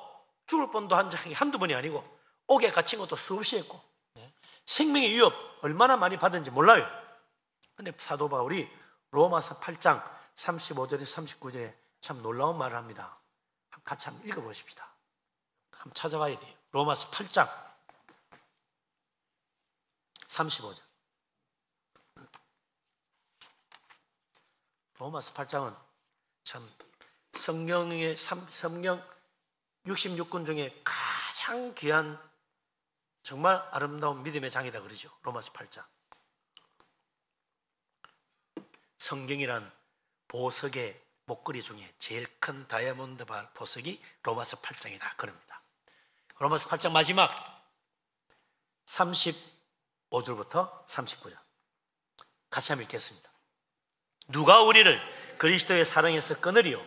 죽을 뻔도 한두 번이 아니고 옥에 갇힌 것도 수없이 했고 생명의 위협 얼마나 많이 받은지 몰라요. 그런데 사도 바울이 로마서 8장 35절에서 39절에 참 놀라운 말을 합니다. 같이 한번 읽어보십시다. 한번 찾아봐야 돼요. 로마서 8장 35절. 로마서 8장은 참 성경 66권 중에 가장 귀한 정말 아름다운 믿음의 장이다 그러죠. 로마서 8장. 성경이란 보석의 목걸이 중에 제일 큰 다이아몬드 보석이 로마서 8장이다 그럽니다. 로마서 8장 마지막 35절부터 39절 같이 한번 읽겠습니다. 누가 우리를 그리스도의 사랑에서 끊으리요?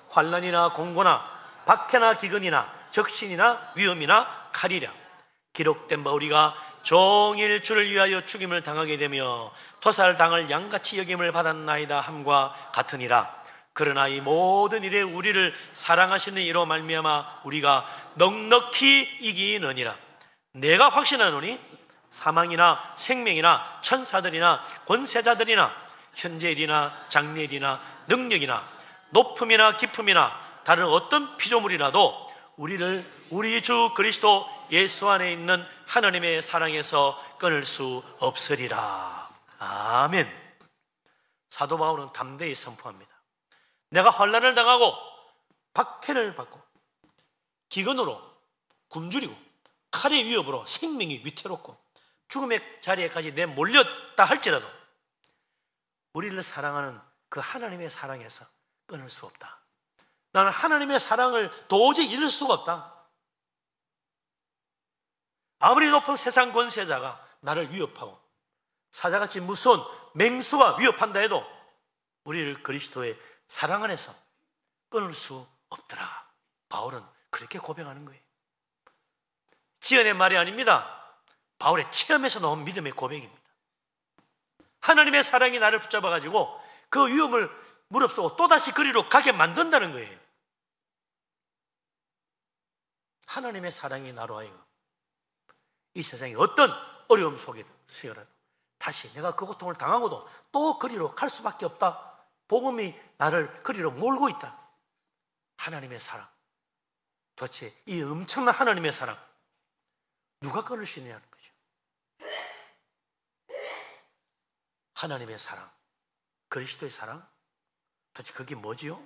환난이나 공고나 박해나 기근이나 적신이나 위험이나 칼이랴. 기록된 바 우리가 종일 주를 위하여 죽임을 당하게 되며 토살당할 양같이 여김을 받았나이다 함과 같으니라. 그러나 이 모든 일에 우리를 사랑하시는 이로 말미암아 우리가 넉넉히 이기느니라. 내가 확신하노니 사망이나 생명이나 천사들이나 권세자들이나 현재일이나 장래일이나 능력이나 높음이나 깊음이나 다른 어떤 피조물이라도 우리를 우리 주 그리스도 예수 안에 있는 하나님의 사랑에서 끊을 수 없으리라. 아멘. 사도 바울은 담대히 선포합니다. 내가 환난을 당하고 박해를 받고 기근으로 굶주리고 칼의 위협으로 생명이 위태롭고 죽음의 자리에까지 내몰렸다 할지라도 우리를 사랑하는 그 하나님의 사랑에서 끊을 수 없다. 나는 하나님의 사랑을 도저히 잃을 수가 없다. 아무리 높은 세상 권세자가 나를 위협하고 사자같이 무서운 맹수가 위협한다 해도 우리를 그리스도의 사랑 안에서 끊을 수 없더라. 바울은 그렇게 고백하는 거예요. 지연의 말이 아닙니다. 바울의 체험에서 나온 믿음의 고백입니다. 하나님의 사랑이 나를 붙잡아가지고 그 위험을 무릅쓰고 또다시 그리로 가게 만든다는 거예요. 하나님의 사랑이 나로 하여금 이 세상에 어떤 어려움 속에서라도 다시 내가 그 고통을 당하고도 또 그리로 갈 수밖에 없다. 복음이 나를 그리로 몰고 있다. 하나님의 사랑, 도대체 이 엄청난 하나님의 사랑 누가 끊을 수 있느냐는 거죠. 하나님의 사랑, 그리스도의 사랑, 도대체 그게 뭐지요?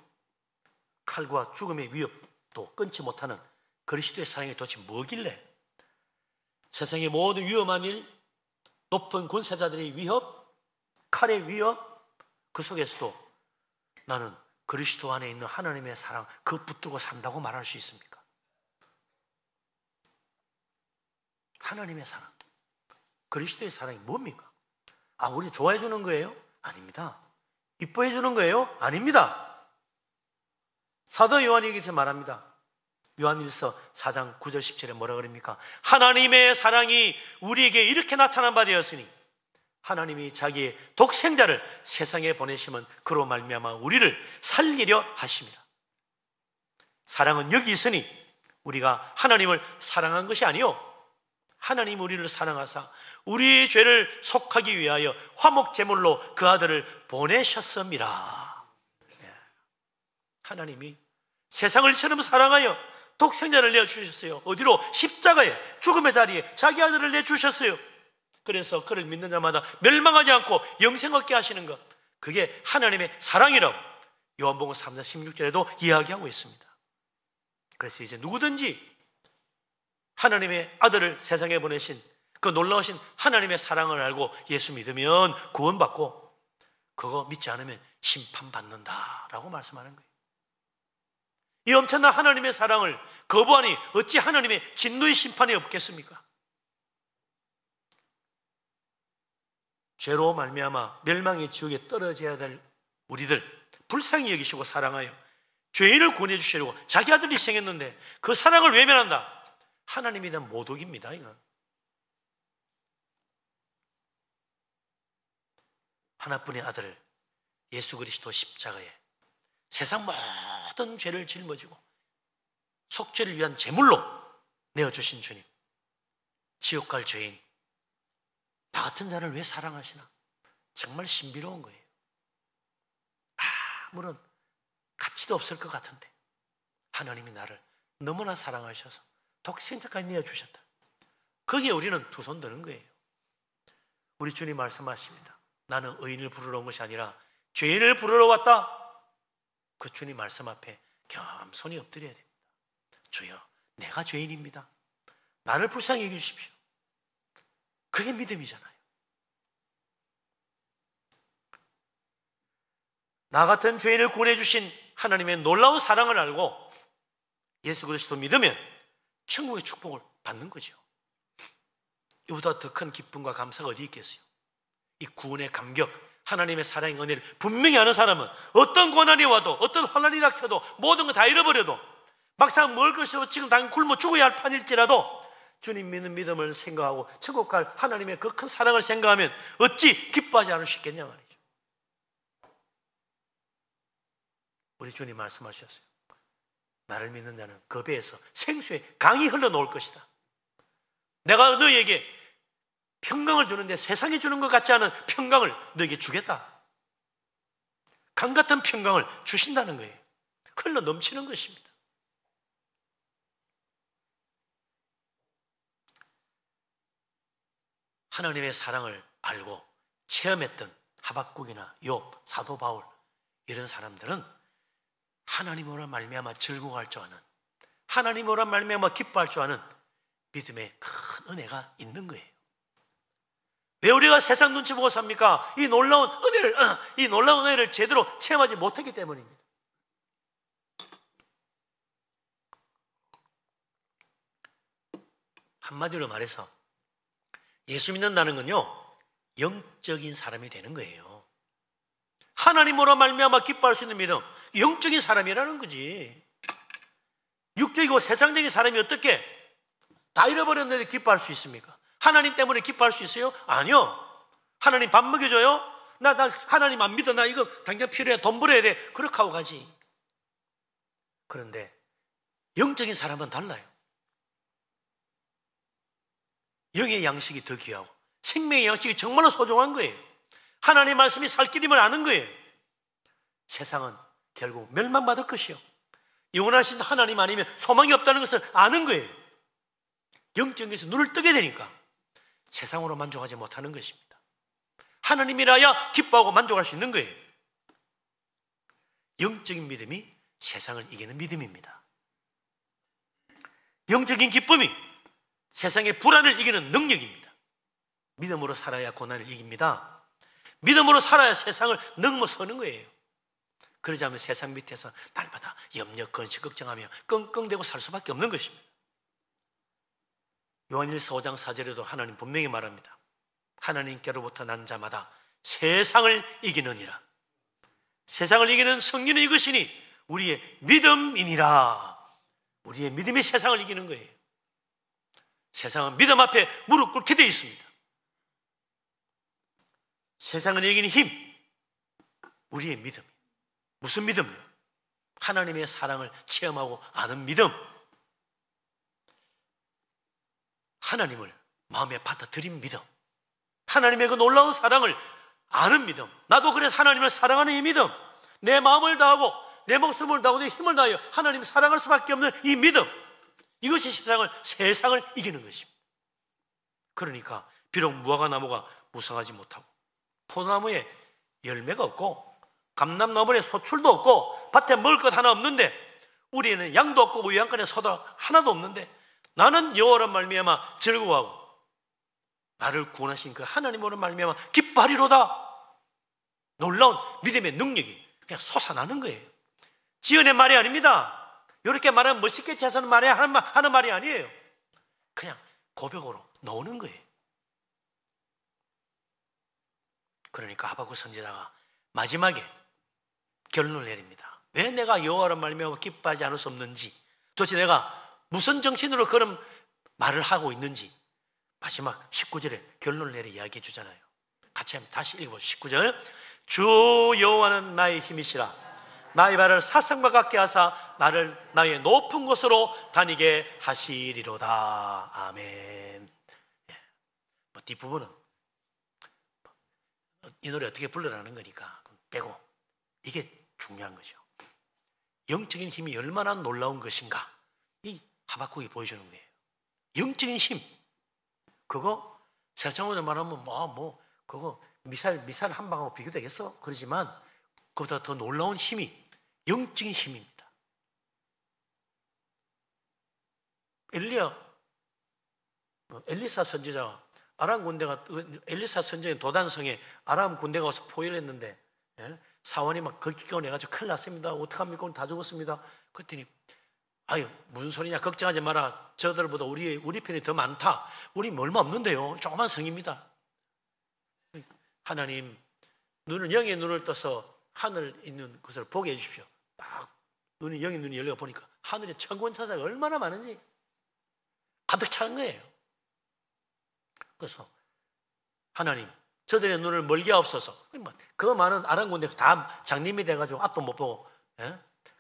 칼과 죽음의 위협도 끊지 못하는 그리스도의 사랑이 도대체 뭐길래 세상의 모든 위험한 일, 높은 권세자들의 위협, 칼의 위협, 그 속에서도 나는 그리스도 안에 있는 하나님의 사랑 그거 붙들고 산다고 말할 수 있습니까? 하나님의 사랑, 그리스도의 사랑이 뭡니까? 아, 우리 좋아해 주는 거예요? 아닙니다. 이뻐해 주는 거예요? 아닙니다. 사도 요한이 여기서 말합니다. 요한일서 4장 9절 10절에 뭐라 그럽니까? 하나님의 사랑이 우리에게 이렇게 나타난 바 되었으니 하나님이 자기의 독생자를 세상에 보내시면 그로 말미암아 우리를 살리려 하심이라. 사랑은 여기 있으니 우리가 하나님을 사랑한 것이 아니요 하나님 우리를 사랑하사 우리의 죄를 속하기 위하여 화목제물로 그 아들을 보내셨습니다. 하나님이 세상을 이처럼 사랑하여 독생자를 내어주셨어요. 어디로? 십자가에, 죽음의 자리에 자기 아들을 내주셨어요. 그래서 그를 믿는 자마다 멸망하지 않고 영생 얻게 하시는 것, 그게 하나님의 사랑이라고 요한복음 3장 16절에도 이야기하고 있습니다. 그래서 이제 누구든지 하나님의 아들을 세상에 보내신 그 놀라우신 하나님의 사랑을 알고 예수 믿으면 구원받고, 그거 믿지 않으면 심판받는다라고 말씀하는 거예요. 이 엄청난 하나님의 사랑을 거부하니 어찌 하나님의 진노의 심판이 없겠습니까? 죄로 말미암아 멸망의 지옥에 떨어져야 될 우리들 불쌍히 여기시고 사랑하여 죄인을 구원해 주시려고 자기 아들이 희생했는데 그 사랑을 외면한다. 하나님에 대한 모독입니다. 이건 하나뿐인 아들을 예수 그리스도 십자가에 세상 모든 죄를 짊어지고 속죄를 위한 제물로 내어주신 주님, 지옥 갈 죄인 나 같은 자를 왜 사랑하시나? 정말 신비로운 거예요. 아무런 가치도 없을 것 같은데 하나님이 나를 너무나 사랑하셔서 독생자까지 내어주셨다. 거기에 우리는 두 손 드는 거예요. 우리 주님 말씀하십니다. 나는 의인을 부르러 온 것이 아니라 죄인을 부르러 왔다. 그 주님 말씀 앞에 겸손히 엎드려야 됩니다. 주여, 내가 죄인입니다. 나를 불쌍히 여기십시오. 그게 믿음이잖아요. 나 같은 죄인을 구원해 주신 하나님의 놀라운 사랑을 알고 예수 그리스도 믿으면 천국의 축복을 받는 거죠. 이보다 더 큰 기쁨과 감사가 어디 있겠어요? 이 구원의 감격, 하나님의 사랑의 은혜를 분명히 아는 사람은 어떤 고난이 와도, 어떤 환난이 닥쳐도, 모든 거 다 잃어버려도, 막상 먹을 것이 없어 지금 당장 굶어 죽어야 할 판일지라도 주님 믿는 믿음을 생각하고 천국 갈 하나님의 그 큰 사랑을 생각하면 어찌 기뻐하지 않을 수 있겠냐 말이죠. 우리 주님 말씀하셨어요. 나를 믿는 자는 그 배에서 생수의 강이 흘러놓을 것이다. 내가 너희에게 평강을 주는데 세상이 주는 것 같지 않은 평강을 너에게 주겠다. 강 같은 평강을 주신다는 거예요. 흘러 넘치는 것입니다. 하나님의 사랑을 알고 체험했던 하박국이나 욥, 사도 바울 이런 사람들은 하나님으로 말미암아 즐거워할 줄 아는, 하나님으로 말미암아 기뻐할 줄 아는 믿음의 큰 은혜가 있는 거예요. 왜 우리가 세상 눈치 보고 삽니까? 이 놀라운 은혜를 제대로 체험하지 못했기 때문입니다. 한마디로 말해서 예수 믿는다는 건요, 영적인 사람이 되는 거예요. 하나님으로 말미암아 기뻐할 수 있는 믿음, 영적인 사람이라는 거지. 육적이고 세상적인 사람이 어떻게 다 잃어버렸는데 기뻐할 수 있습니까? 하나님 때문에 기뻐할 수 있어요? 아니요. 하나님 밥 먹여줘요? 나 하나님 안 믿어. 나 이거 당장 필요해. 돈 벌어야 돼. 그렇게 하고 가지. 그런데 영적인 사람은 달라요. 영의 양식이 더 귀하고 생명의 양식이 정말로 소중한 거예요. 하나님의 말씀이 살 길임을 아는 거예요. 세상은 결국 멸망받을 것이요, 영원하신 하나님 아니면 소망이 없다는 것을 아는 거예요. 영적인 것에서 눈을 뜨게 되니까 세상으로 만족하지 못하는 것입니다. 하나님이라야 기뻐하고 만족할 수 있는 거예요. 영적인 믿음이 세상을 이기는 믿음입니다. 영적인 기쁨이 세상의 불안을 이기는 능력입니다. 믿음으로 살아야 고난을 이깁니다. 믿음으로 살아야 세상을 넘어서는 거예요. 그러지 않으면 세상 밑에서 날마다 염려, 근심, 걱정하며 끙끙대고 살 수밖에 없는 것입니다. 요한일서 5장 4절에도 하나님 분명히 말합니다. 하나님께로부터 난 자마다 세상을 이기느니라. 세상을 이기는 승리는 이것이니 우리의 믿음이니라. 우리의 믿음이 세상을 이기는 거예요. 세상은 믿음 앞에 무릎 꿇게 되어 있습니다. 세상을 이기는 힘, 우리의 믿음. 무슨 믿음요? 하나님의 사랑을 체험하고 아는 믿음. 하나님을 마음에 받아들인 믿음, 하나님의 그 놀라운 사랑을 아는 믿음, 나도 그래서 하나님을 사랑하는 이 믿음, 내 마음을 다하고 내 목숨을 다하고 내 힘을 다하여 하나님을 사랑할 수밖에 없는 이 믿음, 이것이 세상을 이기는 것입니다. 그러니까 비록 무화과나무가 무성하지 못하고 포도나무에 열매가 없고 감람나무에 소출도 없고 밭에 먹을 것 하나 없는데 우리에는 양도 없고 우양간에 소도 하나도 없는데 나는 여호와로 말미암아 즐거워하고 나를 구원하신 그 하나님으로 말미암아 기뻐하리로다. 놀라운 믿음의 능력이 그냥 솟아나는 거예요. 지은의 말이 아닙니다. 이렇게 말하면 멋있게 채서는 말이 하는 말이 아니에요. 그냥 고백으로 나오는 거예요. 그러니까 하박국 선지자가 마지막에 결론을 내립니다. 왜 내가 여호와로 말미암아 기뻐하지 않을 수 없는지, 도대체 내가 무슨 정신으로 그런 말을 하고 있는지 마지막 19절에 결론을 내려 이야기해 주잖아요. 같이 한번 다시 읽어보시죠. 19절. 주 여호와는 나의 힘이시라. 나의 발을 사슴과 같게 하사 나를 나의 높은 곳으로 다니게 하시리로다. 아멘. 뭐 뒷부분은 이 노래 어떻게 불러라는 거니까 빼고, 이게 중요한 거죠. 영적인 힘이 얼마나 놀라운 것인가, 이 하박국이 보여주는 거예요. 영적인 힘, 그거 세상으로 말하면 그거 미사일 한 방하고 비교되겠어? 그러지만 그보다 더 놀라운 힘이 영적인 힘입니다. 엘리사 선지자가 아람 군대가, 엘리사 선지자의 도단성에 아람 군대가 와서 포위를 했는데, 사원이 막 걷기가 내가지고 큰일 났습니다. 어떡합니까? 오늘 다 죽었습니다. 그랬더니 아유, 무슨 소리냐, 걱정하지 마라. 저들보다 우리 편이 더 많다. 우리 얼마 없는데요, 조그만 성입니다. 하나님, 영의 눈을 떠서 하늘 있는 것을 보게 해주십시오. 딱 영의 눈이 열려 보니까 하늘에 천군천사가 얼마나 많은지 가득 찬 거예요. 그래서 하나님, 저들의 눈을 멀게 하옵소서. 그 많은 아람 군대가 다 장님이 돼가지고 앞도 못 보고,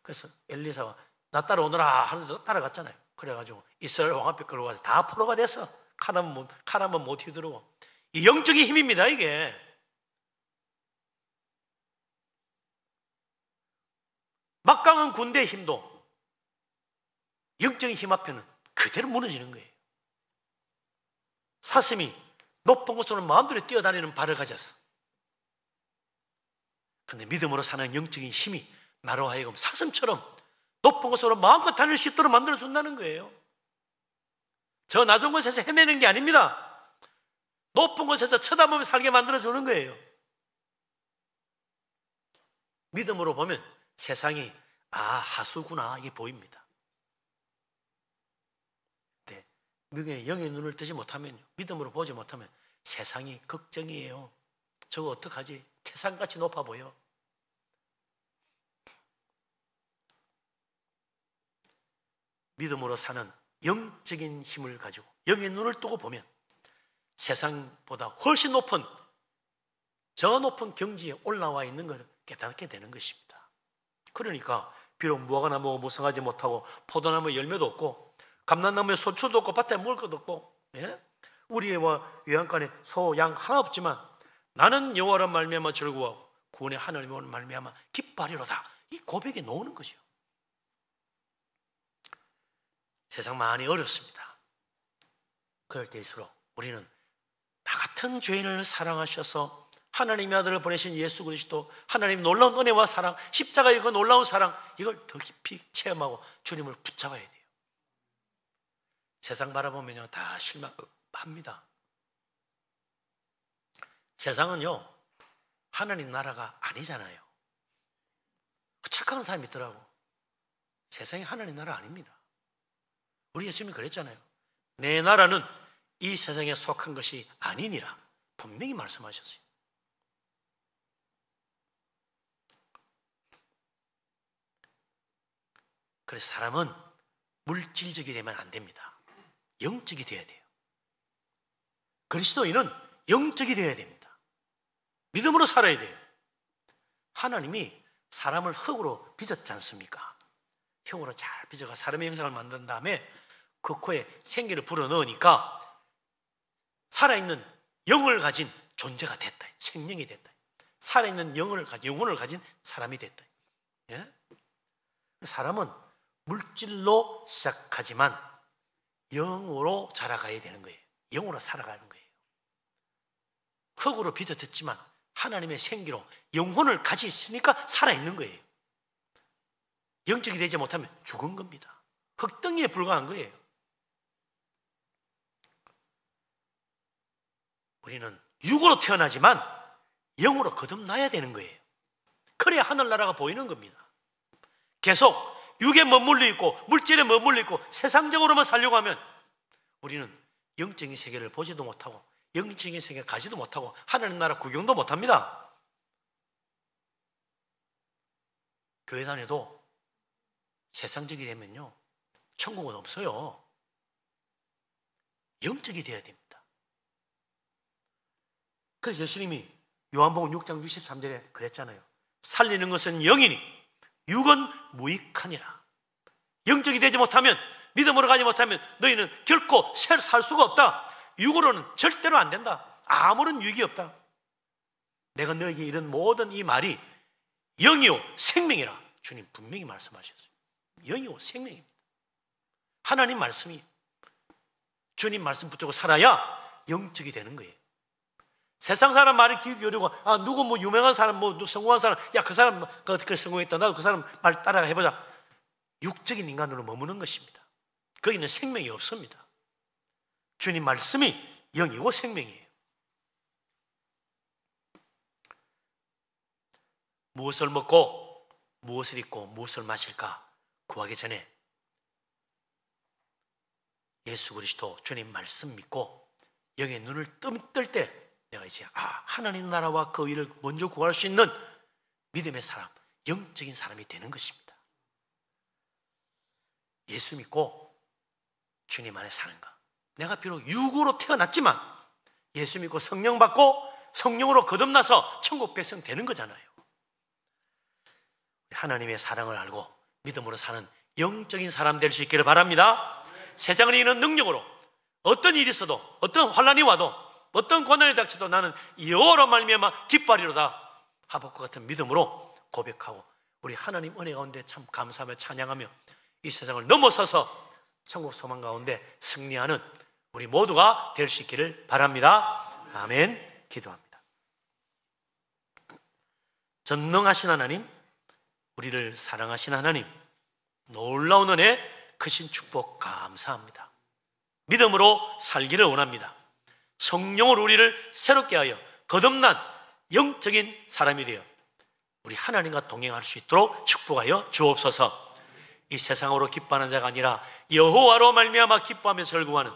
그래서 엘리사가 나 따라오너라 하면서 따라갔잖아요. 그래가지고 이스라엘 왕 앞에 끌고 가서 다 프로가 됐어. 칼 한번 못 휘두르고. 이 영적인 힘입니다, 이게. 막강한 군대의 힘도 영적인 힘 앞에는 그대로 무너지는 거예요. 사슴이 높은 곳으로 마음대로 뛰어다니는 발을 가졌어. 그런데 믿음으로 사는 영적인 힘이 나로 하여금 사슴처럼 높은 곳으로 마음껏 다닐 수 있도록 만들어준다는 거예요. 저 낮은 곳에서 헤매는 게 아닙니다. 높은 곳에서 쳐다보며 살게 만들어주는 거예요. 믿음으로 보면 세상이 하수구나, 이게 보입니다. 영의 눈을 뜨지 못하면요, 믿음으로 보지 못하면 세상이 걱정이에요. 저거 어떡하지? 태산같이 높아 보여. 믿음으로 사는 영적인 힘을 가지고 영의 눈을 뜨고 보면 세상보다 훨씬 높은, 저 높은 경지에 올라와 있는 것을 깨닫게 되는 것입니다. 그러니까 비록 무화과나무가 무성하지 못하고 포도나무에 열매도 없고 감람나무에 소출도 없고 밭에 먹을 것도 없고, 우리의 외양간에 소, 양 하나 없지만 나는 여호와로 말미암아 즐거워하고 구원의 하나님으로 말미암아 기뻐하리로다. 이 고백에 놓는 거죠. 세상 많이 어렵습니다. 그럴 때일수록 우리는 나 같은 죄인을 사랑하셔서 하나님의 아들을 보내신 예수 그리스도, 하나님의 놀라운 은혜와 사랑, 십자가의 그 놀라운 사랑, 이걸 더 깊이 체험하고 주님을 붙잡아야 돼요. 세상 바라보면요, 다 실망합니다. 세상은요, 하나님 나라가 아니잖아요. 착각하는 사람이 있더라고. 세상이 하나님 나라 아닙니다. 우리 예수님이 그랬잖아요. 내 나라는 이 세상에 속한 것이 아니니라 분명히 말씀하셨어요. 그래서 사람은 물질적이 되면 안 됩니다. 영적이 되어야 돼요. 그리스도인은 영적이 되어야 됩니다. 믿음으로 살아야 돼요. 하나님이 사람을 흙으로 빚었지 않습니까? 흙으로 잘 빚어가 사람의 형상을 만든 다음에 그 코에 생기를 불어넣으니까 살아있는 영을 가진 존재가 됐다. 생명이 됐다. 살아있는 영혼을 가진 사람이 됐다. 예? 사람은 물질로 시작하지만 영으로 자라가야 되는 거예요. 영으로 살아가는 거예요. 흙으로 빚어졌지만 하나님의 생기로 영혼을 가지시니까 살아있는 거예요. 영적이 되지 못하면 죽은 겁니다. 흙덩이에 불과한 거예요. 우리는 육으로 태어나지만 영으로 거듭나야 되는 거예요. 그래야 하늘나라가 보이는 겁니다. 계속 육에 머물러 있고 물질에 머물러 있고 세상적으로만 살려고 하면 우리는 영적인 세계를 보지도 못하고 영적인 세계를 가지도 못하고 하나님 나라 구경도 못합니다. 교회 다녀도 세상적이 되면요 천국은 없어요. 영적이 되어야 됩니다. 그래서 예수님이 요한복음 6장 63절에 그랬잖아요. 살리는 것은 영이니 육은 무익하니라. 영적이 되지 못하면, 믿음으로 가지 못하면 너희는 결코 살 수가 없다. 육으로는 절대로 안 된다. 아무런 유익이 없다. 내가 너에게 이런 모든 이 말이 영이요 생명이라 주님 분명히 말씀하셨어요. 영이요 생명입니다. 하나님 말씀이, 주님 말씀 붙들고 살아야 영적이 되는 거예요. 세상 사람 말에 귀 기울이고, 누구 뭐 유명한 사람, 뭐 성공한 사람, 야 그 사람 그 성공했다, 나도 그 사람 말 따라가 해보자. 육적인 인간으로 머무는 것입니다. 거기는 생명이 없습니다. 주님 말씀이 영이고 생명이에요. 무엇을 먹고 무엇을 입고 무엇을 마실까 구하기 전에 예수 그리스도 주님 말씀 믿고 영의 눈을 뜰 때 내가 이제 하나님 나라와 그 일을 먼저 구할 수 있는 믿음의 사람, 영적인 사람이 되는 것입니다. 예수 믿고 주님 안에 사는 것. 내가 비록 육으로 태어났지만 예수 믿고 성령 받고 성령으로 거듭나서 천국 백성 되는 거잖아요. 하나님의 사랑을 알고 믿음으로 사는 영적인 사람 될 수 있기를 바랍니다. 세상을 이기는 능력으로 어떤 일이 있어도, 어떤 환난이 와도, 어떤 고난이 닥쳐도 나는 여호와로 말미암아 기뻐하리로다. 하박국 같은 믿음으로 고백하고 우리 하나님 은혜 가운데 참 감사하며 찬양하며 이 세상을 넘어서서 천국 소망 가운데 승리하는 우리 모두가 될 수 있기를 바랍니다. 아멘. 기도합니다. 전능하신 하나님, 우리를 사랑하신 하나님, 놀라운 은혜, 크신 축복 감사합니다. 믿음으로 살기를 원합니다. 성령으로 우리를 새롭게 하여 거듭난 영적인 사람이 되어 우리 하나님과 동행할 수 있도록 축복하여 주옵소서. 이 세상으로 기뻐하는 자가 아니라 여호와로 말미암아 기뻐하며 설구하는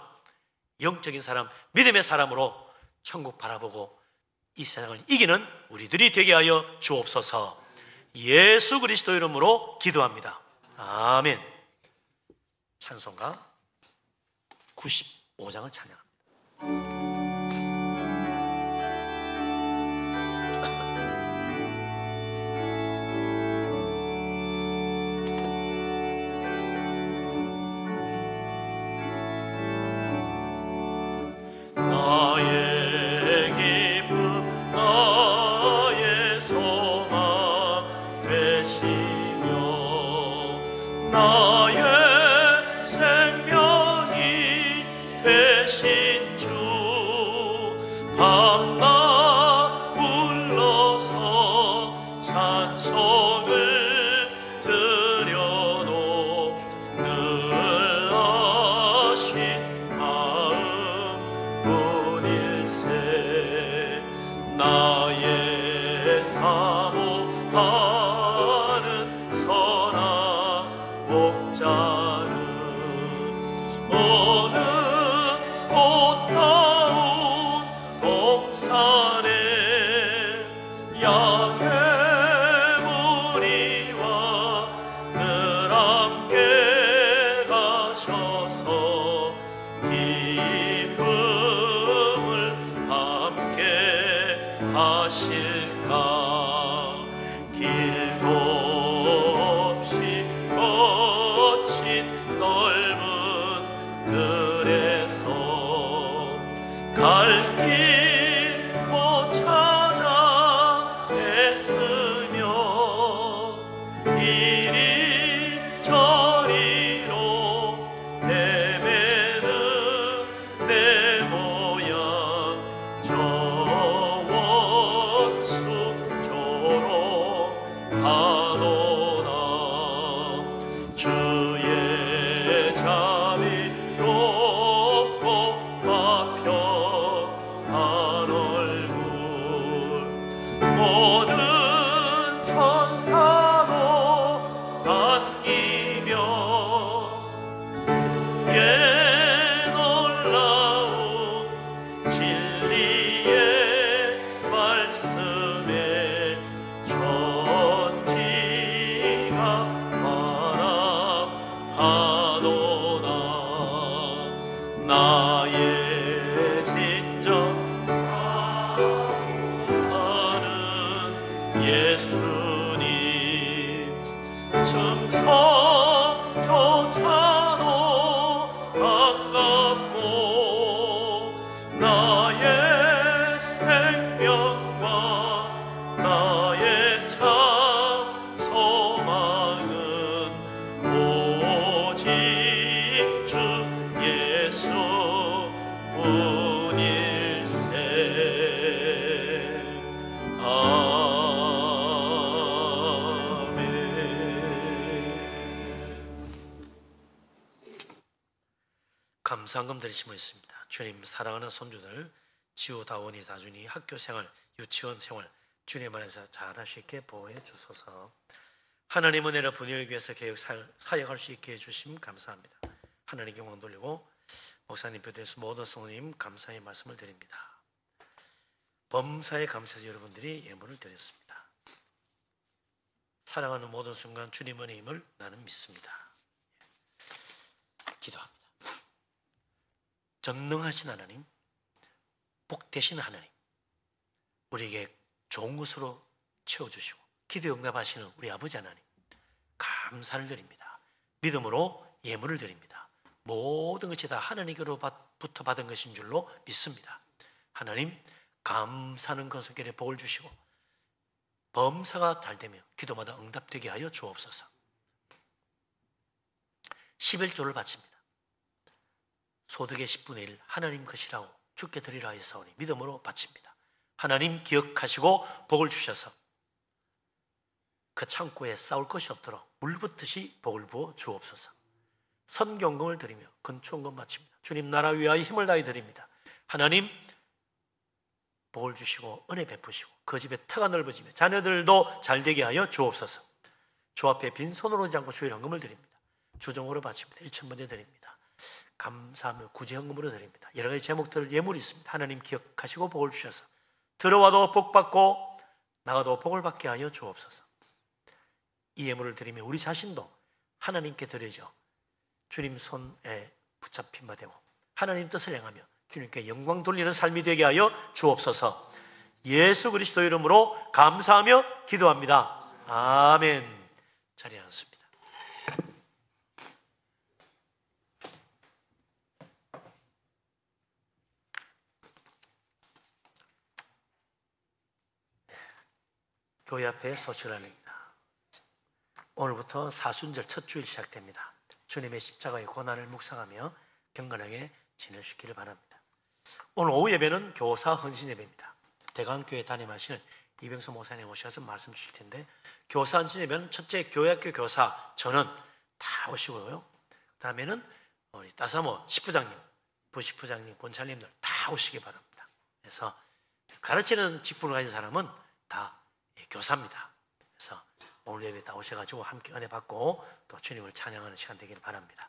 영적인 사람, 믿음의 사람으로 천국 바라보고 이 세상을 이기는 우리들이 되게 하여 주옵소서. 예수 그리스도 이름으로 기도합니다. 아멘. 찬송가 95장을 찬양합니다. 갈 감사한금 드리시고 있습니다. 주님, 사랑하는 손주들 지우, 다원이, 다준이 학교생활, 유치원 생활 주님 안에서 잘할 수 있게 보호해 주소서. 하나님 은혜로 분위기를 위해서 계획 사역할 수 있게 해주심 감사합니다. 하나님 영광 돌리고 목사님 비롯해서 모든 성도님 감사의 말씀을 드립니다. 범사에 감사해서 여러분들이 예물을 드렸습니다. 사랑하는 모든 순간 주님 은혜의 힘을 나는 믿습니다. 기도합니다. 전능하신 하나님, 복되신 하나님, 우리에게 좋은 것으로 채워주시고 기도 응답하시는 우리 아버지 하나님, 감사를 드립니다. 믿음으로 예물을 드립니다. 모든 것이 다 하나님께로부터 받은 것인 줄로 믿습니다. 하나님, 감사하는 건설결에 복을 주시고 범사가 잘되며 기도마다 응답되게 하여 주옵소서. 11조를 바칩니다. 소득의 10분의 1 하나님 것이라고 주께 드리라 하였사오니 믿음으로 바칩니다. 하나님 기억하시고 복을 주셔서 그 창고에 쌓을 것이 없도록 물붓듯이 복을 부어 주옵소서. 선경금을 드리며 건축원금 바칩니다. 주님 나라 위하여 힘을 다해 드립니다. 하나님 복을 주시고 은혜 베푸시고 그 집에 터가 넓어지며 자녀들도 잘되게 하여 주옵소서. 주 앞에 빈손으로 오지 않고 주의 헌금을 드립니다. 주정으로 바칩니다. 1,000번째 드립니다. 감사하며 구제헌금으로 드립니다. 여러 가지 제목들 예물이 있습니다. 하나님 기억하시고 복을 주셔서 들어와도 복받고 나가도 복을 받게 하여 주옵소서. 이 예물을 드리며 우리 자신도 하나님께 드려져 주님 손에 붙잡힌 바 되고 하나님 뜻을 행하며 주님께 영광 돌리는 삶이 되게 하여 주옵소서. 예수 그리스도 이름으로 감사하며 기도합니다. 아멘. 자리에 앉습니다. 교회 앞에 소식을 알립니다. 오늘부터 사순절 첫 주일 시작됩니다. 주님의 십자가의 고난을 묵상하며 경건하게 지내시기를 바랍니다. 오늘 오후 예배는 교사 헌신 예배입니다. 대강교회 담임하시는 이병수 목사님 오셔서 말씀 주실 텐데, 교사 헌신 예배는 첫째 교회학교 교사 저는 다 오시고요. 그 다음에는 우리 따사모 시부장님, 부시부장님, 권찰님들 다 오시기 바랍니다. 그래서 가르치는 직분을 가진 사람은 다 교사입니다. 그래서 오늘 예배 다 오셔가지고 함께 은혜 받고 또 주님을 찬양하는 시간 되기를 바랍니다.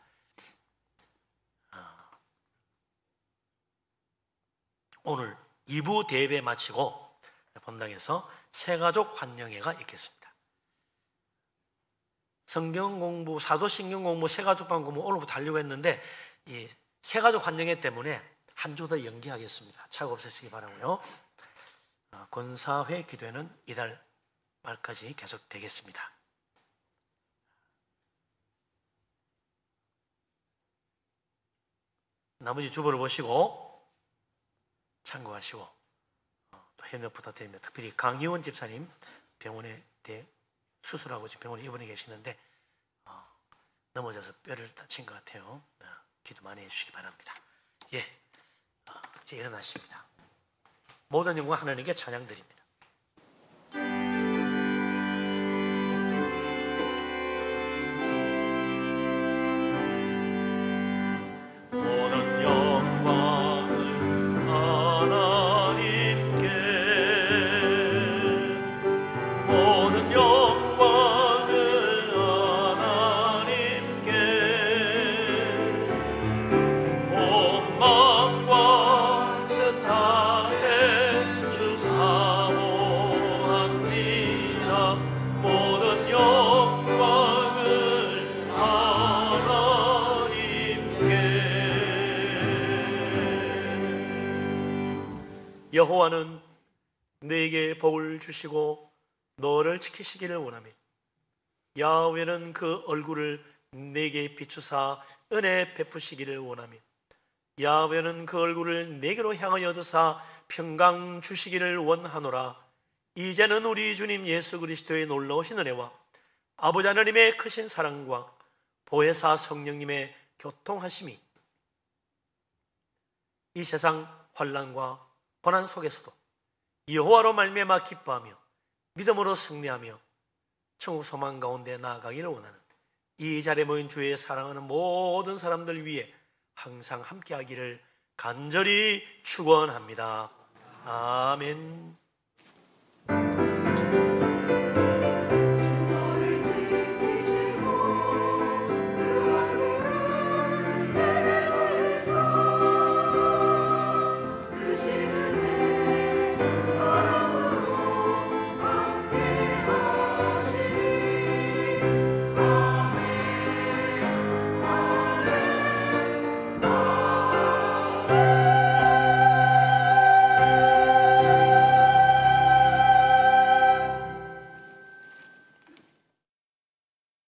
오늘 2부 대예배 마치고 본당에서 새가족 환영회가 있겠습니다. 성경 공부, 사도신경 공부, 새가족방 공부 오늘부터 하려고 했는데 이 새가족 환영회 때문에 한 주 더 연기하겠습니다. 차가 없으시기 바라고요. 권사회 기도회는 이달 말까지 계속 되겠습니다. 나머지 주보를 보시고 참고하시고 또 협력 부탁드립니다. 특별히 강희원 집사님 병원에 수술하고 지금 병원에 입원해 계시는데 넘어져서 뼈를 다친 것 같아요. 기도 많이 해주시기 바랍니다. 예, 이제 일어나십니다. 모든 영광 하나님께 찬양드립니다. 여호와는 너에게 복을 주시고 너를 지키시기를 원하며 야훼는 그 얼굴을 내게 비추사 은혜 베푸시기를 원하며 야훼는 그 얼굴을 내게로 향하여 드사 평강 주시기를 원하노라. 이제는 우리 주님 예수 그리스도의 놀라우신 은혜와 아버지 하나님의 크신 사랑과 보혜사 성령님의 교통하심이 이 세상 환난과 고난 속에서도 여호와로 말미암아 기뻐하며 믿음으로 승리하며 천국 소망 가운데 나아가기를 원하는 이 자리에 모인 주의 사랑하는 모든 사람들 위해 항상 함께하기를 간절히 축원합니다. 아멘.